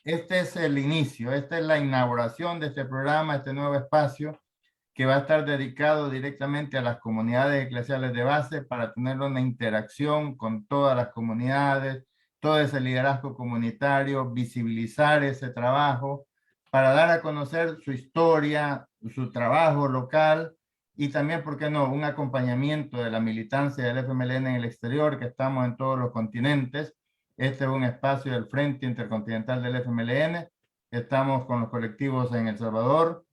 este es el inicio, esta es la inauguración de este programa, este nuevo espacio que va a estar dedicado directamente a las comunidades eclesiales de base para tener una interacción con todas las comunidades, todo ese liderazgo comunitario, visibilizar ese trabajo para dar a conocer su historia, su trabajo local y también, ¿por qué no?, un acompañamiento de la militancia del FMLN en el exterior, que estamos en todos los continentes. Este es un espacio del Frente Intercontinental del FMLN. Estamos con los colectivos en El Salvador,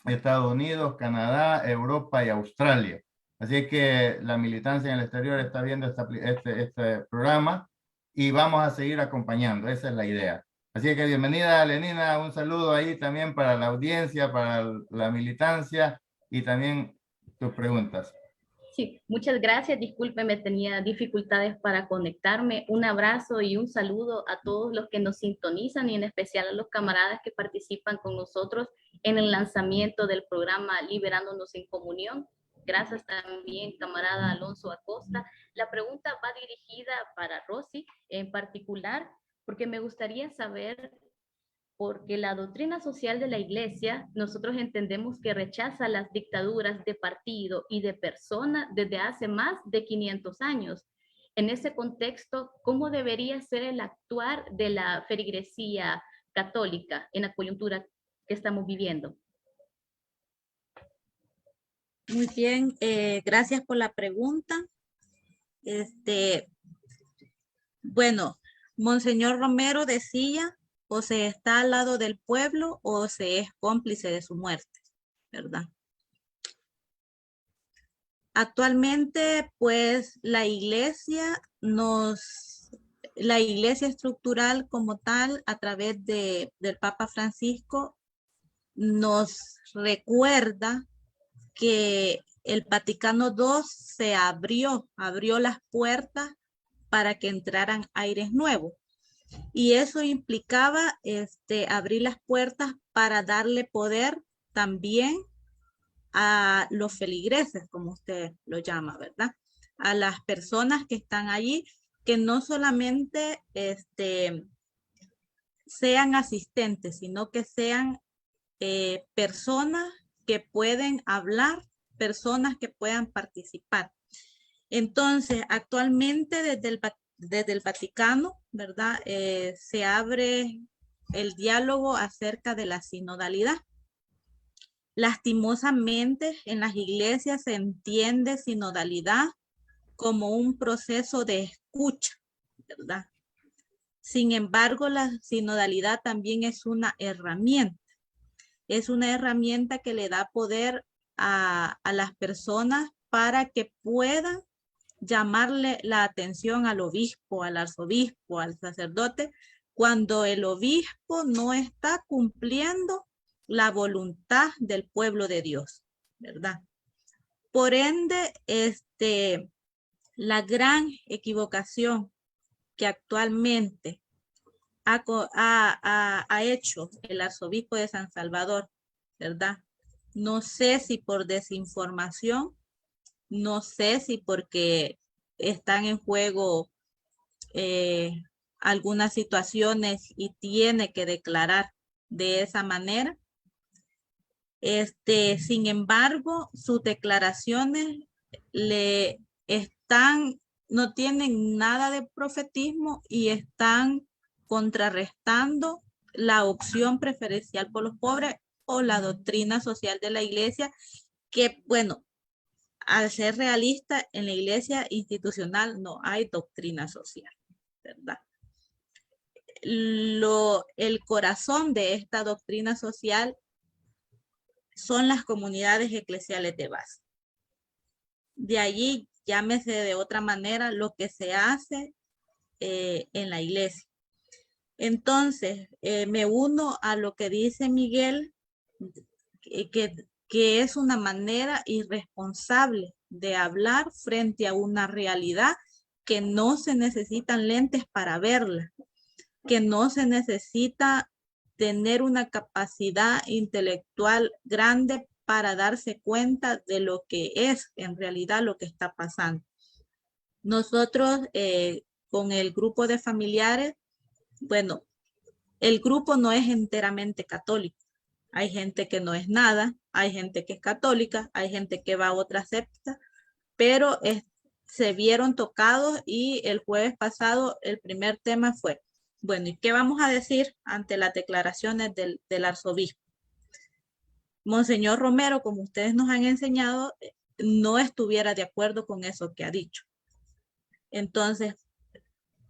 Estados Unidos, Canadá, Europa y Australia. Así que la militancia en el exterior está viendo este programa y vamos a seguir acompañando. Esa es la idea. Así que bienvenida, Lenina. Un saludo ahí también para la audiencia, para la militancia y también tus preguntas. Sí, muchas gracias. Discúlpeme, tenía dificultades para conectarme. Un abrazo y un saludo a todos los que nos sintonizan y en especial a los camaradas que participan con nosotros en el lanzamiento del programa Liberándonos en Comunión. Gracias también, camarada Alonso Acosta. La pregunta va dirigida para Rosy en particular, porque me gustaría saber, porque la doctrina social de la Iglesia, nosotros entendemos que rechaza las dictaduras de partido y de persona desde hace más de 500 años. En ese contexto, ¿cómo debería ser el actuar de la feligresía católica en la coyuntura que estamos viviendo? Muy bien, gracias por la pregunta. Bueno, Monseñor Romero decía, o se está al lado del pueblo o se es cómplice de su muerte, ¿verdad? Actualmente, pues, la iglesia estructural como tal, a través del Papa Francisco, nos recuerda que el Vaticano II se abrió las puertas para que entraran aires nuevos. Y eso implicaba abrir las puertas para darle poder también a los feligreses, como usted lo llama, ¿verdad? A las personas que están allí, que no solamente sean asistentes, sino que sean personas que pueden hablar, personas que puedan participar. Entonces, actualmente desde el Vaticano, ¿verdad? Se abre el diálogo acerca de la sinodalidad. Lastimosamente, en las iglesias se entiende sinodalidad como un proceso de escucha, ¿verdad? Sin embargo, la sinodalidad también es una herramienta. Es una herramienta que le da poder a las personas para que puedan llamarle la atención al obispo, al arzobispo, al sacerdote, cuando el obispo no está cumpliendo la voluntad del pueblo de Dios, ¿verdad? Por ende, la gran equivocación que actualmente ha hecho el arzobispo de San Salvador, ¿verdad? No sé si por desinformación, no sé si porque están en juego algunas situaciones y tiene que declarar de esa manera. Sin embargo, sus declaraciones no tienen nada de profetismo y están contrarrestando la opción preferencial por los pobres o la doctrina social de la iglesia, que, bueno, al ser realista, en la iglesia institucional no hay doctrina social, ¿verdad? El corazón de esta doctrina social son las comunidades eclesiales de base. De allí, llámese de otra manera, lo que se hace en la iglesia. Entonces, me uno a lo que dice Miguel, que es una manera irresponsable de hablar frente a una realidad que no se necesitan lentes para verla, que no se necesita tener una capacidad intelectual grande para darse cuenta de lo que es en realidad lo que está pasando. Nosotros con el grupo de familiares, bueno, el grupo no es enteramente católico. Hay gente que no es nada, hay gente que es católica, hay gente que va a otra secta, pero se vieron tocados y el jueves pasado el primer tema fue, bueno, ¿y qué vamos a decir ante las declaraciones del arzobispo? Monseñor Romero, como ustedes nos han enseñado, no estuviera de acuerdo con eso que ha dicho. Entonces,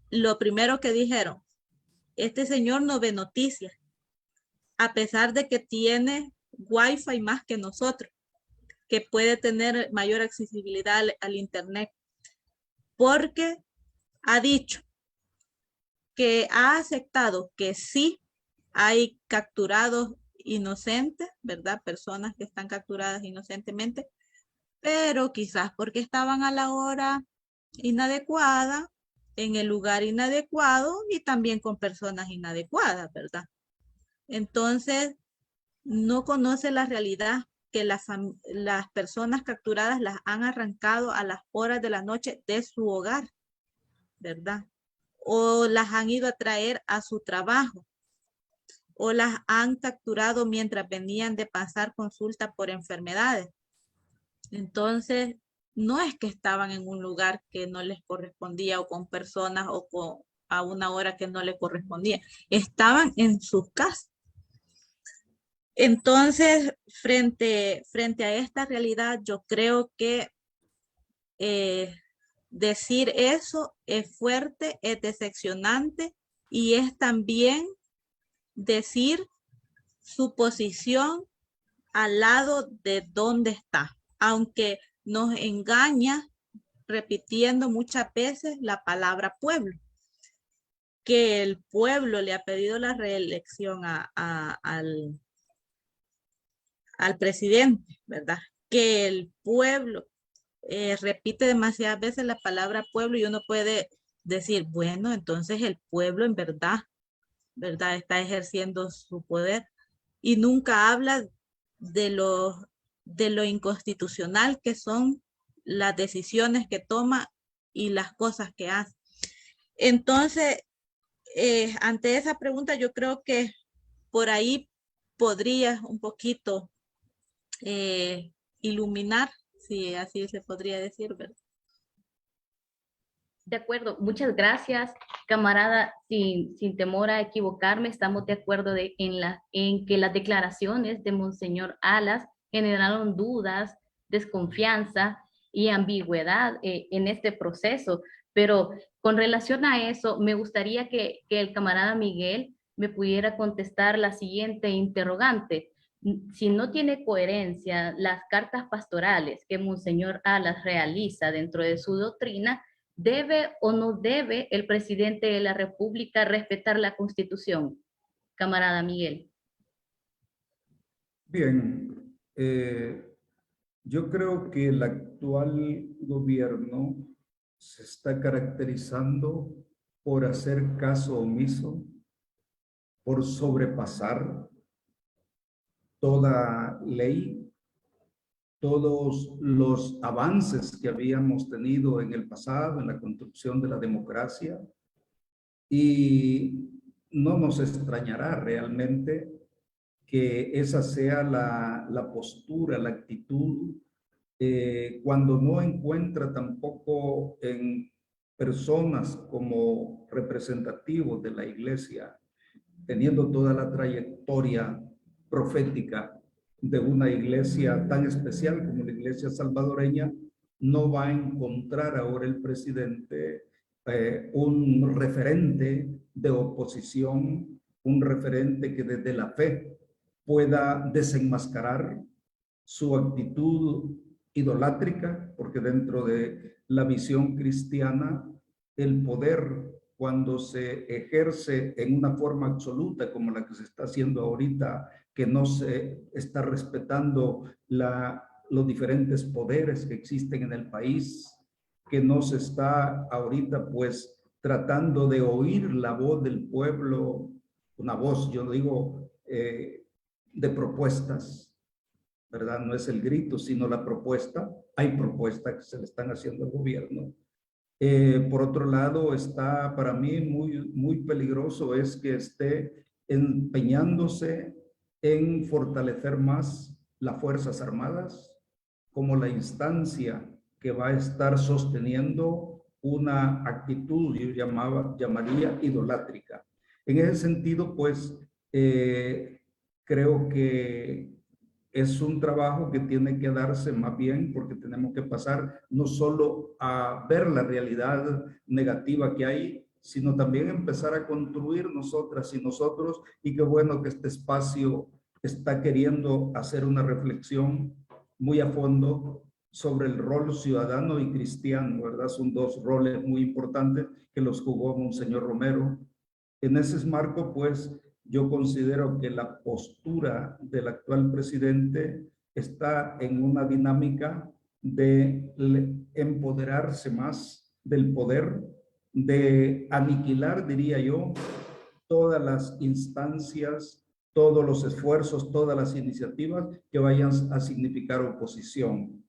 lo primero que dijeron, este señor no ve noticias, a pesar de que tiene Wi-Fi más que nosotros, que puede tener mayor accesibilidad al Internet, porque ha dicho que ha aceptado que sí hay capturados inocentes, ¿verdad? Personas que están capturadas inocentemente, pero quizás porque estaban a la hora inadecuada, en el lugar inadecuado y también con personas inadecuadas, ¿verdad? Entonces, no conoce la realidad que las personas capturadas las han arrancado a las horas de la noche de su hogar, ¿verdad? O las han ido a traer a su trabajo, o las han capturado mientras venían de pasar consulta por enfermedades. Entonces, no es que estaban en un lugar que no les correspondía o con personas o a una hora que no les correspondía. Estaban en sus casas. Entonces, frente a esta realidad, yo creo que decir eso es fuerte, es decepcionante y es también decir su posición al lado de donde está, aunque nos engaña repitiendo muchas veces la palabra pueblo, que el pueblo le ha pedido la reelección al presidente, ¿verdad? Que el pueblo repite demasiadas veces la palabra pueblo y uno puede decir, bueno, entonces el pueblo en verdad está ejerciendo su poder y nunca habla de lo inconstitucional que son las decisiones que toma y las cosas que hace. Entonces, ante esa pregunta yo creo que por ahí podría un poquito iluminar, si así se podría decir, ¿verdad? De acuerdo, muchas gracias, camarada. Sin temor a equivocarme, estamos de acuerdo en que las declaraciones de Monseñor Alas generaron dudas, desconfianza y ambigüedad en este proceso. Pero con relación a eso, me gustaría que el camarada Miguel me pudiera contestar la siguiente interrogante. Si no tiene coherencia las cartas pastorales que Monseñor Alas realiza dentro de su doctrina, ¿debe o no debe el presidente de la República respetar la Constitución? Camarada Miguel. Bien, yo creo que el actual gobierno se está caracterizando por hacer caso omiso, por sobrepasar toda ley, todos los avances que habíamos tenido en el pasado, en la construcción de la democracia, y no nos extrañará realmente que esa sea la postura, la actitud, cuando no encuentra tampoco en personas como representativos de la Iglesia, teniendo toda la trayectoria profética de una iglesia tan especial como la iglesia salvadoreña, no va a encontrar ahora el presidente un referente de oposición, un referente que desde la fe pueda desenmascarar su actitud idolátrica, porque dentro de la visión cristiana, el poder, cuando se ejerce en una forma absoluta como la que se está haciendo ahorita, que no se está respetando los diferentes poderes que existen en el país, que no se está ahorita pues tratando de oír la voz del pueblo, una voz, yo digo, de propuestas, ¿verdad? No es el grito, sino la propuesta. Hay propuestas que se le están haciendo al gobierno. Por otro lado, está para mí muy peligroso es que esté empeñándose en fortalecer más las Fuerzas Armadas como la instancia que va a estar sosteniendo una actitud, yo llamaría idolátrica. En ese sentido, pues, creo que es un trabajo que tiene que darse más bien porque tenemos que pasar no solo a ver la realidad negativa que hay, sino también empezar a construir nosotras y nosotros, y qué bueno que este espacio está queriendo hacer una reflexión muy a fondo sobre el rol ciudadano y cristiano, ¿verdad? Son dos roles muy importantes que los jugó Monseñor Romero. En ese marco, pues, yo considero que la postura del actual presidente está en una dinámica de empoderarse más del poder, de aniquilar, diría yo, todas las instancias, todos los esfuerzos, todas las iniciativas que vayan a significar oposición.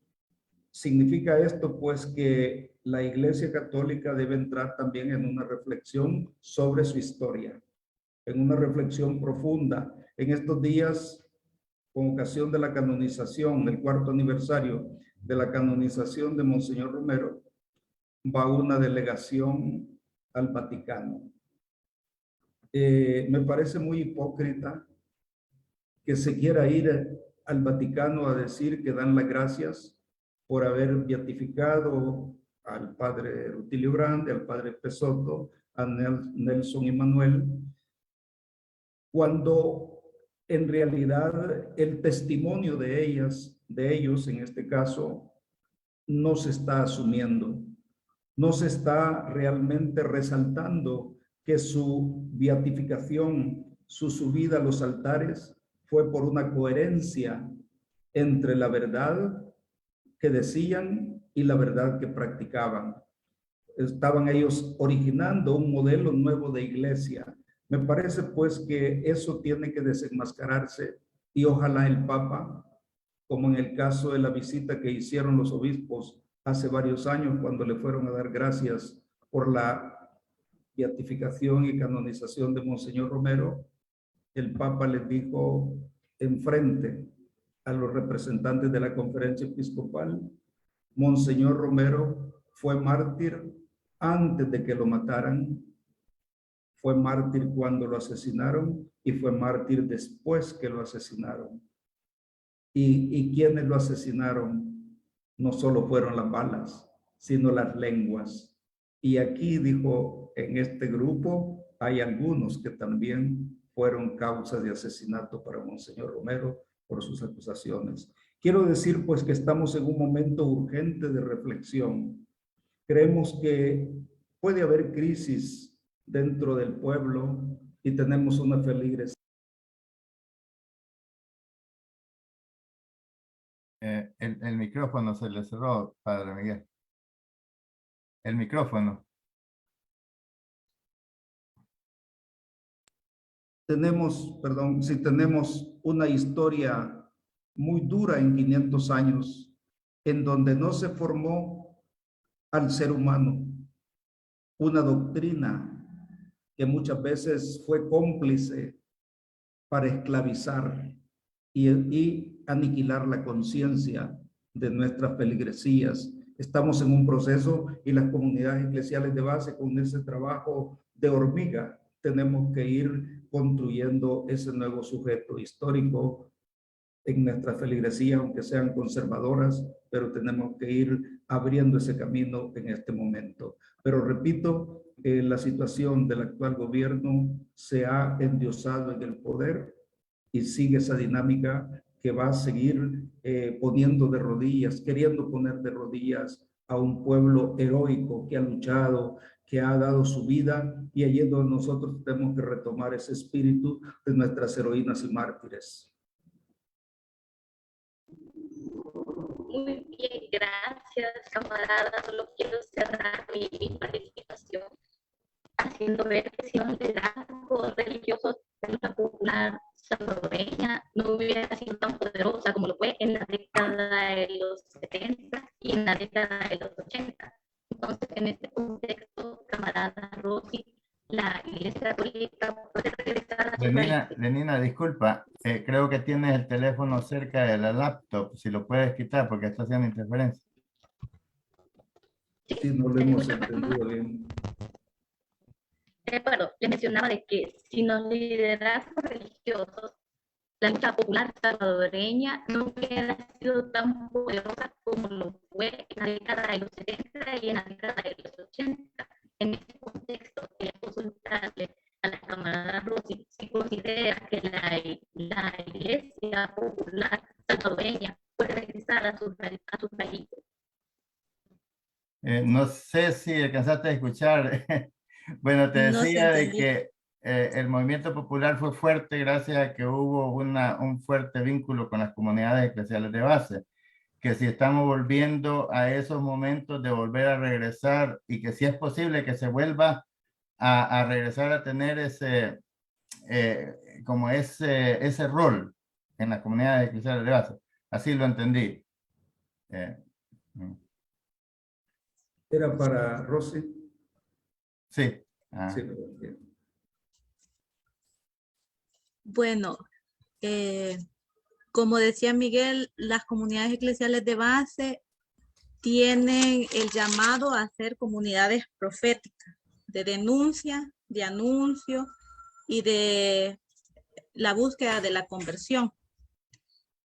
Significa esto, pues, que la Iglesia Católica debe entrar también en una reflexión sobre su historia, en una reflexión profunda. En estos días, con ocasión de la canonización, el 4º aniversario de la canonización de Monseñor Romero, va una delegación al Vaticano. Me parece muy hipócrita que se quiera ir al Vaticano a decir que dan las gracias por haber beatificado al padre Rutilio Grande, al padre Pesotto, a Nelson y Manuel, cuando en realidad el testimonio de ellos en este caso, no se está asumiendo, no se está realmente resaltando que su beatificación, su subida a los altares fue por una coherencia entre la verdad que decían y la verdad que practicaban. Estaban ellos originando un modelo nuevo de iglesia. Me parece pues que eso tiene que desenmascararse y ojalá el Papa, como en el caso de la visita que hicieron los obispos hace varios años cuando le fueron a dar gracias por la beatificación y canonización de Monseñor Romero, el Papa les dijo enfrente a los representantes de la conferencia episcopal: Monseñor Romero fue mártir antes de que lo mataran, fue mártir cuando lo asesinaron y fue mártir después que lo asesinaron. Y quienes lo asesinaron no solo fueron las balas, sino las lenguas. Y aquí dijo, en este grupo hay algunos que también fueron causas de asesinato para Monseñor Romero por sus acusaciones. Quiero decir pues que estamos en un momento urgente de reflexión. Creemos que puede haber crisis dentro del pueblo y tenemos una feligresía. El micrófono se le cerró, Padre Miguel. El micrófono. Tenemos una historia muy dura en 500 años, en donde no se formó al ser humano, una doctrina que muchas veces fue cómplice para esclavizar y aniquilar la conciencia de nuestras feligresías. Estamos en un proceso y las comunidades eclesiales de base, con ese trabajo de hormiga, tenemos que ir construyendo ese nuevo sujeto histórico en nuestras feligresías, aunque sean conservadoras, pero tenemos que ir abriendo ese camino en este momento. Pero repito, la situación del actual gobierno se ha endiosado en el poder y sigue esa dinámica que va a seguir poniendo de rodillas, queriendo poner de rodillas a un pueblo heroico que ha luchado, que ha dado su vida, y allí es donde nosotros tenemos que retomar ese espíritu de nuestras heroínas y mártires. Muy bien, gracias, camarada. Solo quiero cerrar mi participación haciendo ver que si los liderazgos religiosos de la popular salvadoreña no hubiera sido tan poderosa como lo fue en la década de los 70 y en la década de los 80. Entonces, en este contexto, camarada Rosy, la Iglesia Católica puede regresar a su Lenina, disculpa, creo que tienes el teléfono cerca de la laptop, si lo puedes quitar porque está haciendo interferencia. Sí, no lo hemos entendido bien. De acuerdo, les mencionaba de que sin los liderazgos religiosos, la lucha popular salvadoreña no hubiera sido tan poderosa como lo fue en la década de los 70 y en la década de los 80. En este contexto, quería consultarle a la camarada Rosy si considera que la Iglesia comunidad popular salvadoreña puede regresar a sus raíces. No sé si alcanzaste a escuchar. Bueno, te No se decía de entendió. que el movimiento popular fue fuerte gracias a que hubo un fuerte vínculo con las comunidades eclesiales de base. Que si estamos volviendo a esos momentos de volver a regresar y que si es posible que se vuelva a regresar a tener ese, como ese rol en las comunidades eclesiales de base. Así lo entendí. ¿Era para Rosy? Sí. Ah. Sí, bien. Bueno, como decía Miguel, las comunidades eclesiales de base tienen el llamado a ser comunidades proféticas, de denuncia, de anuncio y de la búsqueda de la conversión.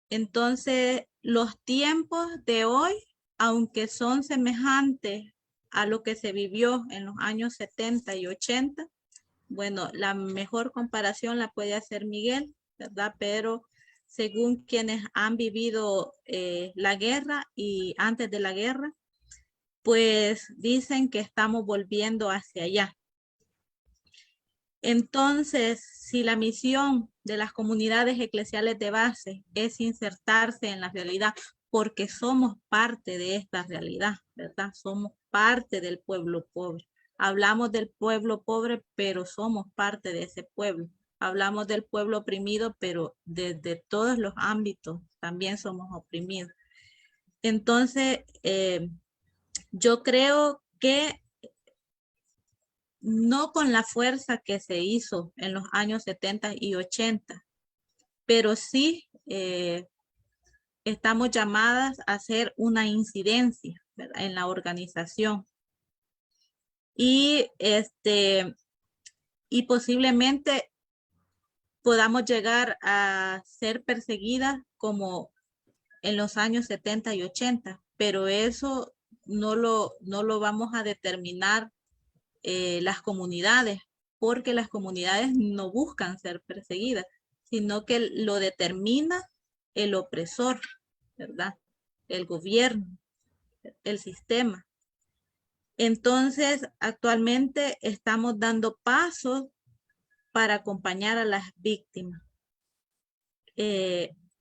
Entonces, los tiempos de hoy, aunque son semejantes a lo que se vivió en los años 70 y 80, bueno, la mejor comparación la puede hacer Miguel, ¿verdad? Pero según quienes han vivido la guerra y antes de la guerra, pues dicen que estamos volviendo hacia allá. Entonces, si la misión de las comunidades eclesiales de base es insertarse en la realidad, porque somos parte de esta realidad, ¿verdad? Somos parte del pueblo pobre. Hablamos del pueblo pobre, pero somos parte de ese pueblo. Hablamos del pueblo oprimido, pero desde todos los ámbitos también somos oprimidos. Entonces, yo creo que no con la fuerza que se hizo en los años 70 y 80, pero sí estamos llamadas a hacer una incidencia, ¿verdad?, en la organización. Y posiblemente podamos llegar a ser perseguidas como en los años 70 y 80, pero eso no lo vamos a determinar las comunidades, porque las comunidades no buscan ser perseguidas, sino que lo determina el opresor, ¿verdad? El gobierno, el sistema. Entonces, actualmente estamos dando pasos para acompañar a las víctimas.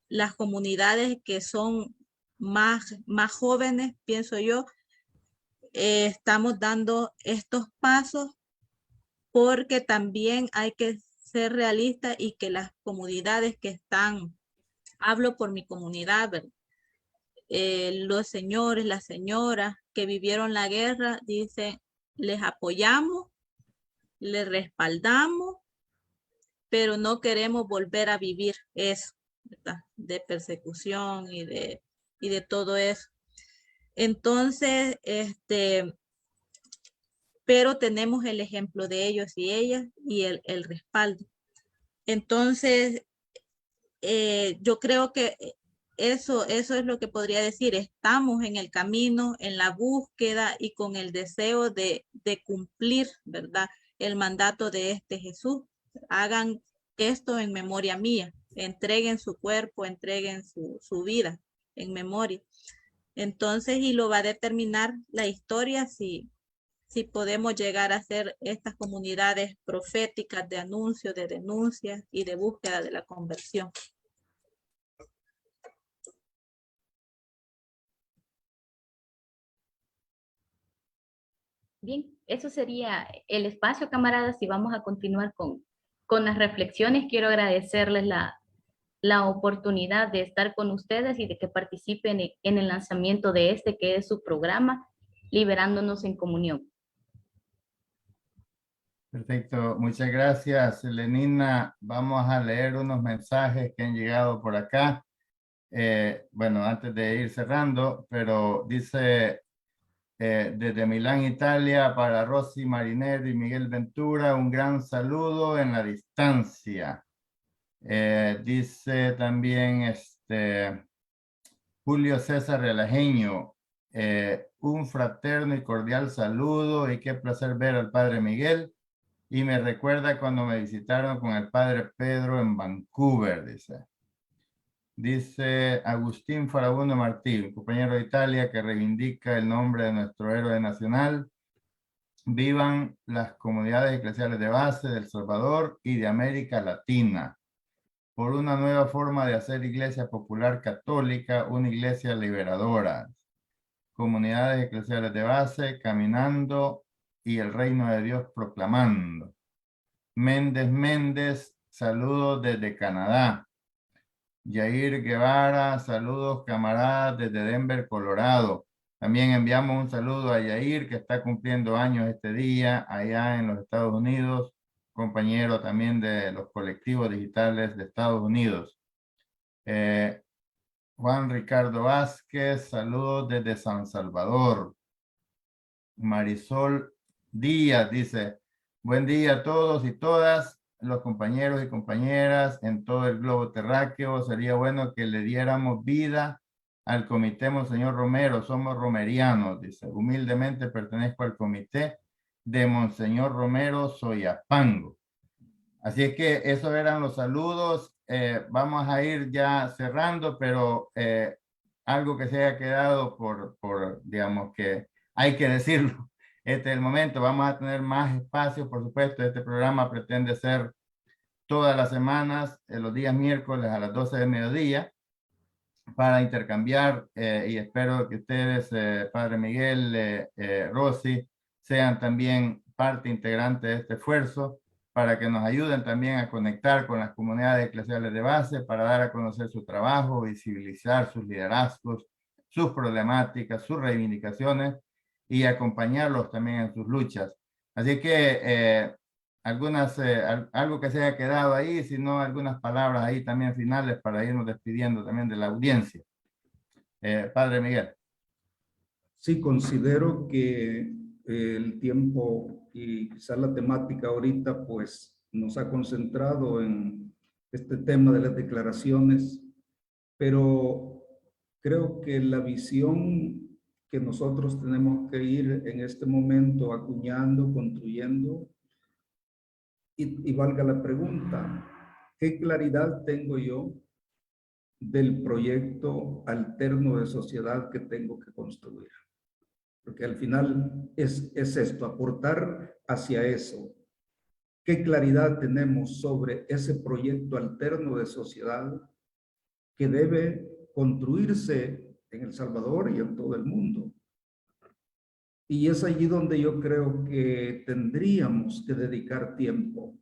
Las comunidades que son más jóvenes, pienso yo, estamos dando estos pasos porque también hay que ser realistas y que las comunidades que están, hablo por mi comunidad, ¿verdad? Los señores, las señoras que vivieron la guerra, dicen, les apoyamos, les respaldamos, pero no queremos volver a vivir eso, ¿verdad?, de persecución y de todo eso. Entonces, pero tenemos el ejemplo de ellos y ellas y el respaldo. Entonces, yo creo que eso es lo que podría decir. Estamos en el camino, en la búsqueda y con el deseo de cumplir, ¿verdad?, el mandato de este Jesús. Hagan esto en memoria mía. Entreguen su cuerpo, entreguen su vida en memoria. Entonces, y lo va a determinar la historia si podemos llegar a ser estas comunidades proféticas de anuncio, de denuncia y de búsqueda de la conversión. Bien, eso sería el espacio, camaradas, y vamos a continuar con las reflexiones. Quiero agradecerles la oportunidad de estar con ustedes y de que participen en el lanzamiento de que es su programa, Liberándonos en Comunión. Perfecto, muchas gracias, Lenina. Vamos a leer unos mensajes que han llegado por acá. Bueno, antes de ir cerrando, pero dice desde Milán, Italia, para Rosy Marinero y Miguel Ventura, un gran saludo en la distancia. Dice también Julio César Relajeño, un fraterno y cordial saludo y qué placer ver al padre Miguel. Y me recuerda cuando me visitaron con el padre Pedro en Vancouver, dice. Dice Agustín Farabundo Martí, un compañero de Italia que reivindica el nombre de nuestro héroe nacional. Vivan las comunidades eclesiales de base de El Salvador y de América Latina por una nueva forma de hacer iglesia popular católica, una iglesia liberadora. Comunidades eclesiales de base, caminando y el reino de Dios proclamando. Méndez, saludos desde Canadá. Yair Guevara, saludos camaradas desde Denver, Colorado. También enviamos un saludo a Yair, que está cumpliendo años este día allá en los Estados Unidos, compañero también de los colectivos digitales de Estados Unidos. Juan Ricardo Vázquez, saludos desde San Salvador. Marisol Díaz dice, buen día a todos y todas los compañeros y compañeras en todo el globo terráqueo. Sería bueno que le diéramos vida al comité Monseñor Romero. Somos romerianos, dice. Humildemente pertenezco al comité de Monseñor Romero Soyapango. Así es que esos eran los saludos. Vamos a ir ya cerrando, pero algo que se haya quedado digamos que hay que decirlo. Este es el momento. Vamos a tener más espacio, por supuesto. Este programa pretende ser todas las semanas, los días miércoles a las 12 del mediodía, para intercambiar y espero que ustedes, Padre Miguel, Rosy, sean también parte integrante de este esfuerzo para que nos ayuden también a conectar con las comunidades eclesiales de base, para dar a conocer su trabajo, visibilizar sus liderazgos, sus problemáticas, sus reivindicaciones y acompañarlos también en sus luchas. Así que algo que se haya quedado ahí, sino algunas palabras ahí también finales para irnos despidiendo también de la audiencia. Padre Miguel. Sí, considero que el tiempo y quizás la temática ahorita pues nos ha concentrado en este tema de las declaraciones, pero creo que la visión que nosotros tenemos que ir en este momento acuñando, construyendo, y valga la pregunta, ¿qué claridad tengo yo del proyecto alterno de sociedad que tengo que construir? Porque al final es esto, aportar hacia eso. ¿Qué claridad tenemos sobre ese proyecto alterno de sociedad que debe construirse en El Salvador y en todo el mundo? Y es allí donde yo creo que tendríamos que dedicar tiempo.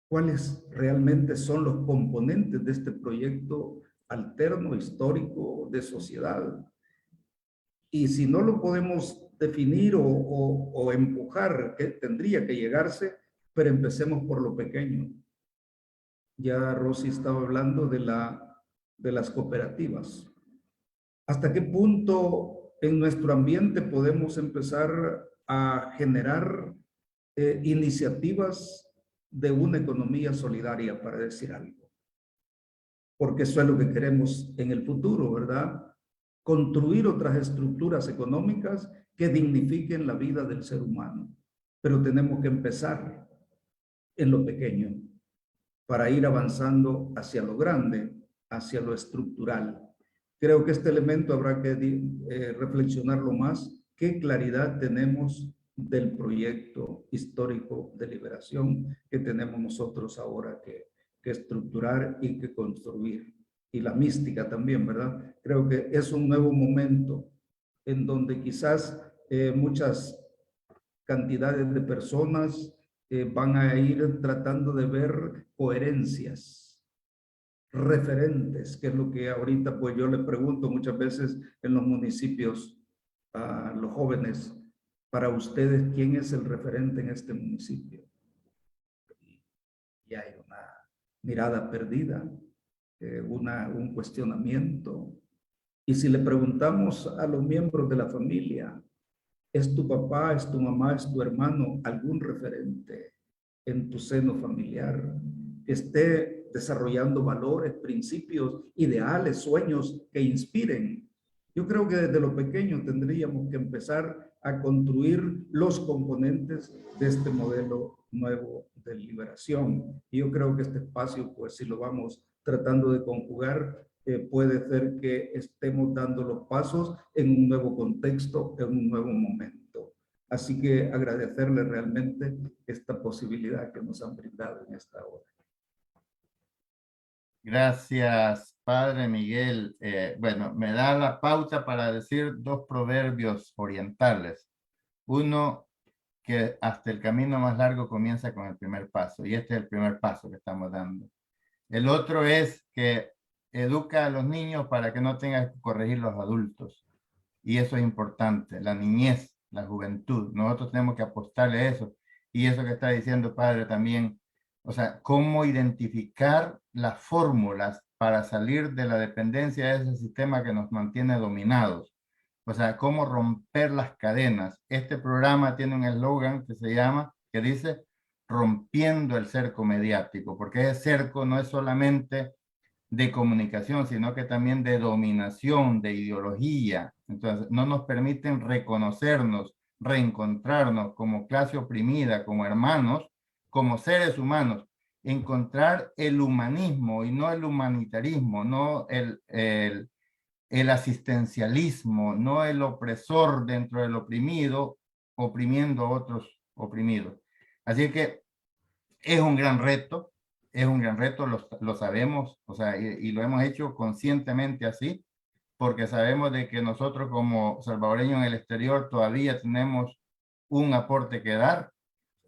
¿Cuáles realmente son los componentes de este proyecto alterno, histórico, de sociedad? Y si no lo podemos definir o empujar, que tendría que llegarse, pero empecemos por lo pequeño. Ya Rosy estaba hablando de las cooperativas. ¿Hasta qué punto en nuestro ambiente podemos empezar a generar iniciativas de una economía solidaria, para decir algo? Porque eso es lo que queremos en el futuro, ¿verdad? Construir otras estructuras económicas que dignifiquen la vida del ser humano. Pero tenemos que empezar en lo pequeño para ir avanzando hacia lo grande, hacia lo estructural. Creo que este elemento habrá que reflexionarlo más. ¿Qué claridad tenemos del proyecto histórico de liberación que tenemos nosotros ahora que estructurar y que construir? Y la mística también, ¿verdad? Creo que es un nuevo momento en donde quizás muchas cantidades de personas van a ir tratando de ver coherencias, referentes, que es lo que ahorita pues yo le pregunto muchas veces en los municipios a los jóvenes, para ustedes, ¿quién es el referente en este municipio? Y hay una mirada perdida, un cuestionamiento. Y si le preguntamos a los miembros de la familia, ¿es tu papá, es tu mamá, es tu hermano algún referente en tu seno familiar que esté desarrollando valores, principios, ideales, sueños que inspiren? Yo creo que desde lo pequeño tendríamos que empezar a construir los componentes de este modelo nuevo de liberación. Y yo creo que este espacio, pues si lo vamos tratando de conjugar, puede ser que estemos dando los pasos en un nuevo contexto, en un nuevo momento. Así que agradecerle realmente esta posibilidad que nos han brindado en esta hora. Gracias, Padre Miguel. Bueno, me da la pauta para decir dos proverbios orientales. Uno, que hasta el camino más largo comienza con el primer paso, y este es el primer paso que estamos dando. El otro es que educa a los niños para que no tengan que corregir los adultos. Y eso es importante, la niñez, la juventud. Nosotros tenemos que apostarle a eso. Y eso que está diciendo Padre también, o sea, cómo identificar las fórmulas para salir de la dependencia de ese sistema que nos mantiene dominados. O sea, cómo romper las cadenas. Este programa tiene un eslogan que dice, rompiendo el cerco mediático, porque ese cerco no es solamente de comunicación, sino que también de dominación, de ideología. Entonces, no nos permiten reconocernos, reencontrarnos como clase oprimida, como hermanos, como seres humanos, encontrar el humanismo y no el humanitarismo, no el asistencialismo, no el opresor dentro del oprimido, oprimiendo a otros oprimidos. Así que es un gran reto, lo sabemos, o sea, y lo hemos hecho conscientemente así, porque sabemos de que nosotros como salvadoreños en el exterior todavía tenemos un aporte que dar,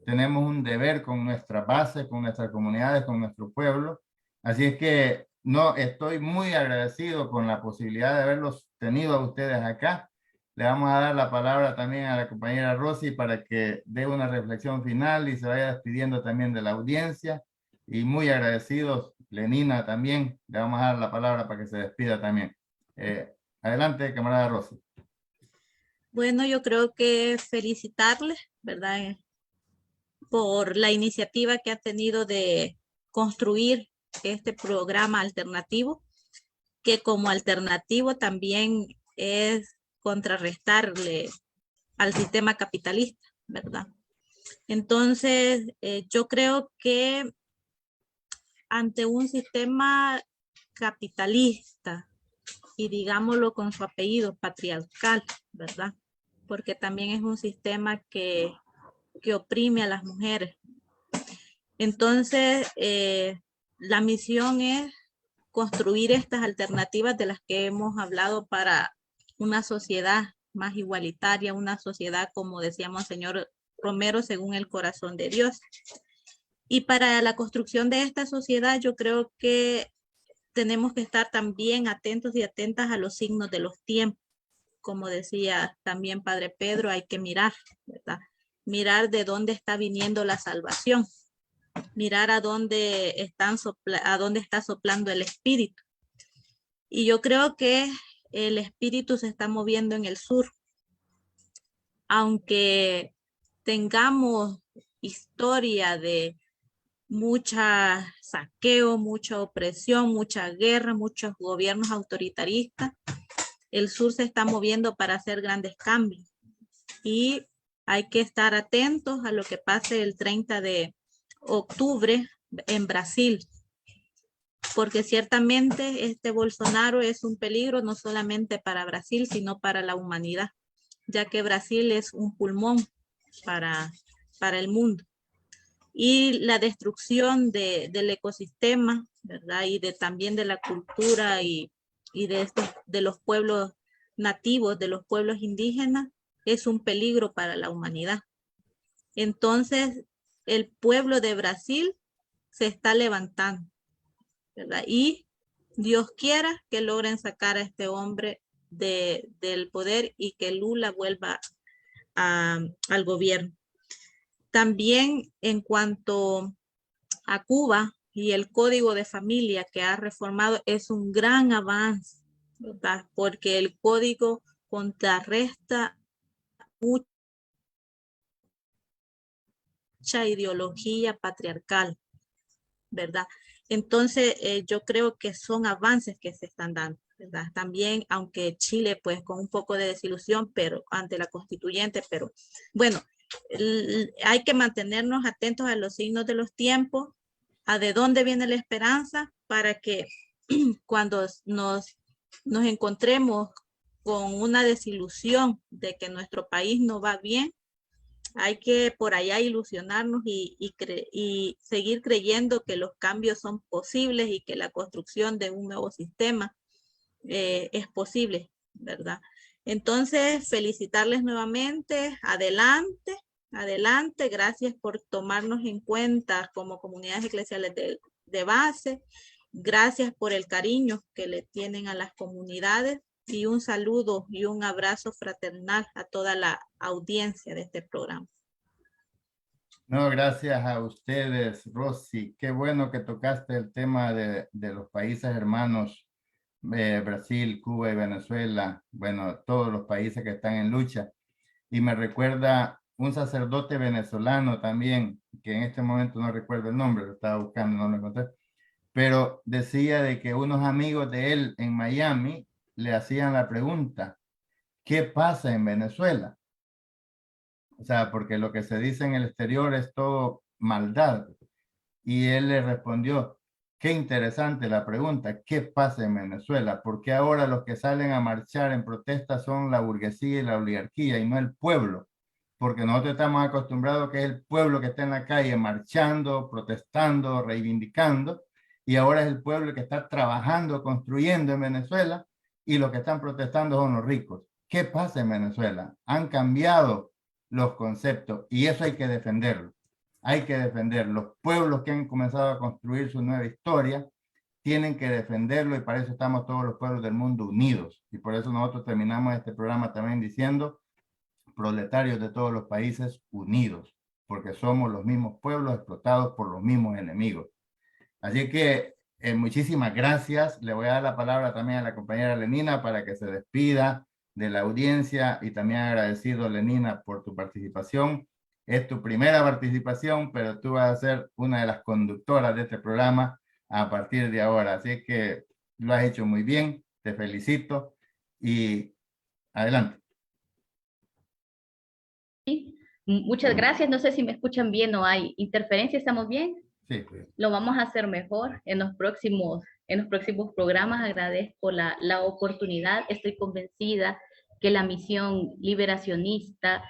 tenemos un deber con nuestra base, con nuestras comunidades, con nuestro pueblo. Así es que no, estoy muy agradecido con la posibilidad de haberlos tenido a ustedes acá. Le vamos a dar la palabra también a la compañera Rosy para que dé una reflexión final y se vaya despidiendo también de la audiencia. Y muy agradecidos, Lenina también, le vamos a dar la palabra para que se despida también. Adelante, camarada Rosy. Bueno, yo creo que felicitarles, ¿verdad? Por la iniciativa que ha tenido de construir este programa alternativo, que como alternativo también es contrarrestarle al sistema capitalista, ¿verdad? Entonces, yo creo que ante un sistema capitalista, y digámoslo con su apellido, patriarcal, ¿verdad? Porque también es un sistema que oprime a las mujeres. Entonces, la misión es construir estas alternativas de las que hemos hablado para una sociedad más igualitaria, una sociedad, como decíamos, señor Romero, según el corazón de Dios. Y para la construcción de esta sociedad, yo creo que tenemos que estar también atentos y atentas a los signos de los tiempos. Como decía también Padre Pedro, hay que mirar, ¿verdad? Mirar de dónde está viniendo la salvación, mirar a dónde está soplando el espíritu. Y yo creo que el espíritu se está moviendo en el sur. Aunque tengamos historia de mucha saqueo, mucha opresión, mucha guerra, muchos gobiernos autoritaristas, el sur se está moviendo para hacer grandes cambios. Y hay que estar atentos a lo que pase el 30 de octubre en Brasil, porque ciertamente este Bolsonaro es un peligro no solamente para Brasil, sino para la humanidad, ya que Brasil es un pulmón para el mundo. Y la destrucción del ecosistema, ¿verdad? Y también de la cultura y de los pueblos nativos, de los pueblos indígenas, es un peligro para la humanidad. Entonces, el pueblo de Brasil se está levantando, ¿verdad? Y Dios quiera que logren sacar a este hombre del poder y que Lula vuelva al gobierno. También en cuanto a Cuba y el código de familia que ha reformado, es un gran avance, ¿verdad? Porque el código contrarresta mucha ideología patriarcal, ¿verdad? Entonces, yo creo que son avances que se están dando, ¿verdad? También, aunque Chile, pues, con un poco de desilusión, pero ante la constituyente, pero bueno, hay que mantenernos atentos a los signos de los tiempos, a de dónde viene la esperanza para que cuando nos encontremos con una desilusión de que nuestro país no va bien, hay que por allá ilusionarnos y seguir creyendo que los cambios son posibles y que la construcción de un nuevo sistema es posible, ¿verdad? Entonces, felicitarles nuevamente, adelante, adelante, gracias por tomarnos en cuenta como comunidades eclesiales de base, gracias por el cariño que le tienen a las comunidades y un saludo y un abrazo fraternal a toda la audiencia de este programa. No, gracias a ustedes, Rosy. Qué bueno que tocaste el tema de los países hermanos, Brasil, Cuba y Venezuela. Bueno, todos los países que están en lucha. Y me recuerda un sacerdote venezolano también, que en este momento no recuerdo el nombre, lo estaba buscando, no lo encontré. Pero decía de que unos amigos de él en Miami le hacían la pregunta, ¿qué pasa en Venezuela? O sea, porque lo que se dice en el exterior es todo maldad. Y él le respondió, qué interesante la pregunta, ¿qué pasa en Venezuela? Porque ahora los que salen a marchar en protesta son la burguesía y la oligarquía y no el pueblo. Porque nosotros estamos acostumbrados que es el pueblo que está en la calle marchando, protestando, reivindicando. Y ahora es el pueblo que está trabajando, construyendo en Venezuela y los que están protestando son los ricos. ¿Qué pasa en Venezuela? Han cambiado los conceptos y eso hay que defenderlo. Hay que defender. Los pueblos que han comenzado a construir su nueva historia tienen que defenderlo y para eso estamos todos los pueblos del mundo unidos. Y por eso nosotros terminamos este programa también diciendo proletarios de todos los países unidos, porque somos los mismos pueblos explotados por los mismos enemigos. Así que muchísimas gracias. Le voy a dar la palabra también a la compañera Lenina para que se despida de la audiencia y también agradecido, Lenina, por tu participación. Es tu primera participación, pero tú vas a ser una de las conductoras de este programa a partir de ahora. Así que lo has hecho muy bien, te felicito y adelante. Sí, muchas gracias. No sé si me escuchan bien o hay interferencia. ¿Estamos bien? Sí. Lo vamos a hacer mejor en los próximos programas. Agradezco la oportunidad. Estoy convencida que la misión liberacionista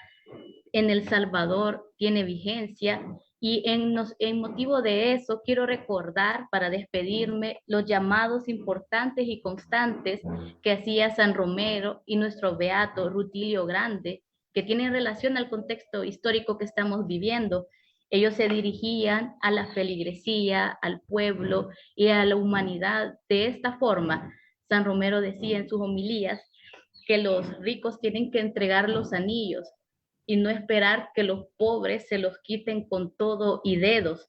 en El Salvador tiene vigencia y en motivo de eso quiero recordar para despedirme los llamados importantes y constantes que hacía San Romero y nuestro beato Rutilio Grande, que tienen relación al contexto histórico que estamos viviendo. Ellos se dirigían a la feligresía, al pueblo y a la humanidad de esta forma. San Romero decía en sus homilías que los ricos tienen que entregar los anillos y no esperar que los pobres se los quiten con todo y dedos.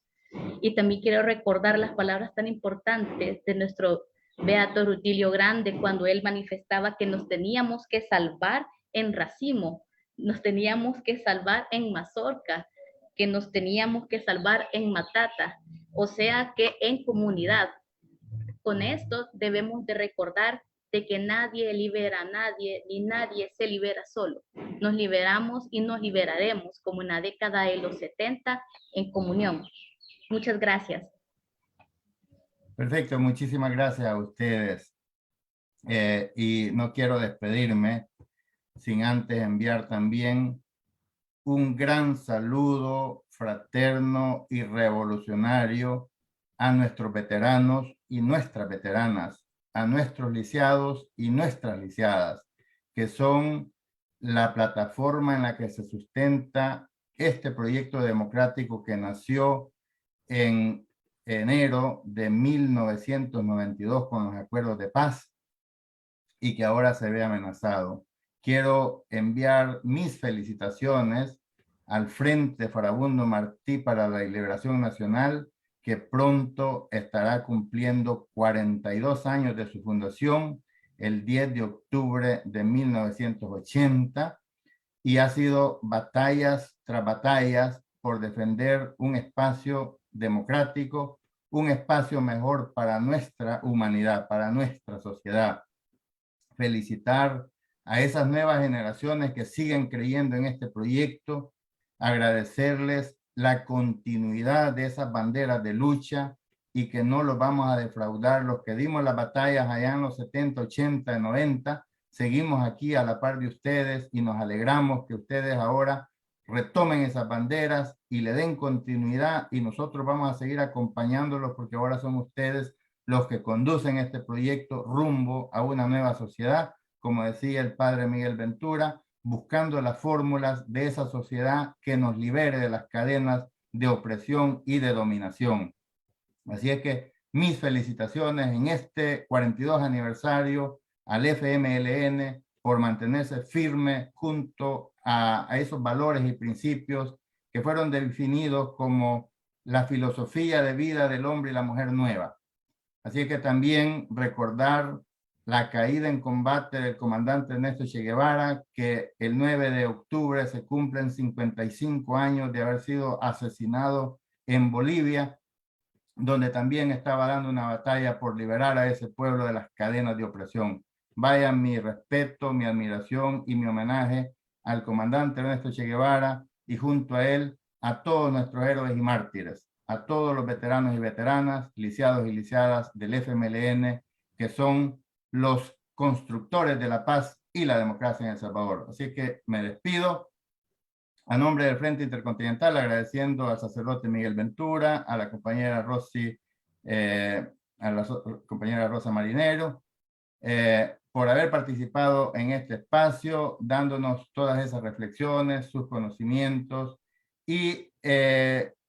Y también quiero recordar las palabras tan importantes de nuestro beato Rutilio Grande cuando él manifestaba que nos teníamos que salvar en racimo, nos teníamos que salvar en mazorca, que nos teníamos que salvar en matata, o sea que en comunidad. Con esto debemos de recordar de que nadie libera a nadie, ni nadie se libera solo. Nos liberamos y nos liberaremos como en la década de los 70 en comunión. Muchas gracias. Perfecto, muchísimas gracias a ustedes. Y no quiero despedirme sin antes enviar también un gran saludo fraterno y revolucionario a nuestros veteranos y nuestras veteranas, a nuestros lisiados y nuestras lisiadas, que son la plataforma en la que se sustenta este proyecto democrático que nació en enero de 1992 con los acuerdos de paz y que ahora se ve amenazado. Quiero enviar mis felicitaciones al Frente Farabundo Martí para la Liberación Nacional, que pronto estará cumpliendo 42 años de su fundación, el 10 de octubre de 1980, y ha sido batallas tras batallas por defender un espacio democrático, un espacio mejor para nuestra humanidad, para nuestra sociedad. Felicitar a esas nuevas generaciones que siguen creyendo en este proyecto, agradecerles la continuidad de esas banderas de lucha y que no los vamos a defraudar. Los que dimos las batallas allá en los 70, 80, 90, seguimos aquí a la par de ustedes y nos alegramos que ustedes ahora retomen esas banderas y le den continuidad, y nosotros vamos a seguir acompañándolos porque ahora son ustedes los que conducen este proyecto rumbo a una nueva sociedad, como decía el padre Miguel Ventura, buscando las fórmulas de esa sociedad que nos libere de las cadenas de opresión y de dominación. Así es que mis felicitaciones en este 42 aniversario al FMLN por mantenerse firme junto a esos valores y principios que fueron definidos como la filosofía de vida del hombre y la mujer nueva. Así que también recordar la caída en combate del comandante Ernesto Che Guevara, que el 9 de octubre se cumplen 55 años de haber sido asesinado en Bolivia, donde también estaba dando una batalla por liberar a ese pueblo de las cadenas de opresión. Vaya mi respeto, mi admiración y mi homenaje al comandante Ernesto Che Guevara y junto a él a todos nuestros héroes y mártires, a todos los veteranos y veteranas, lisiados y lisiadas del FMLN, que son los constructores de la paz y la democracia en El Salvador. Así que me despido a nombre del Frente Intercontinental, agradeciendo al sacerdote Miguel Ventura, a la compañera Rosy, a la compañera Rosa Marinero, por haber participado en este espacio, dándonos todas esas reflexiones, sus conocimientos y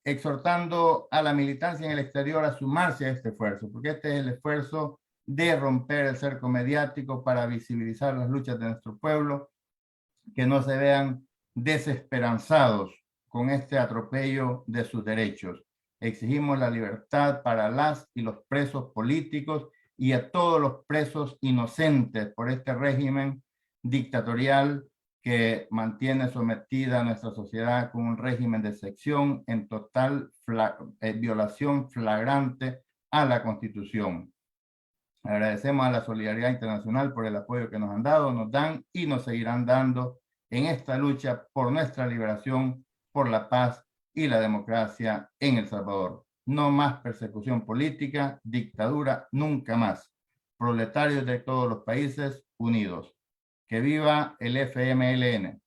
exhortando a la militancia en el exterior a sumarse a este esfuerzo, porque este es el esfuerzo de romper el cerco mediático para visibilizar las luchas de nuestro pueblo, que no se vean desesperanzados con este atropello de sus derechos. Exigimos la libertad para las y los presos políticos y a todos los presos inocentes por este régimen dictatorial que mantiene sometida a nuestra sociedad con un régimen de sección en total violación flagrante a la Constitución. Agradecemos a la solidaridad internacional por el apoyo que nos han dado, nos dan y nos seguirán dando en esta lucha por nuestra liberación, por la paz y la democracia en El Salvador. No más persecución política, dictadura, nunca más. Proletarios de todos los países unidos. Que viva el FMLN.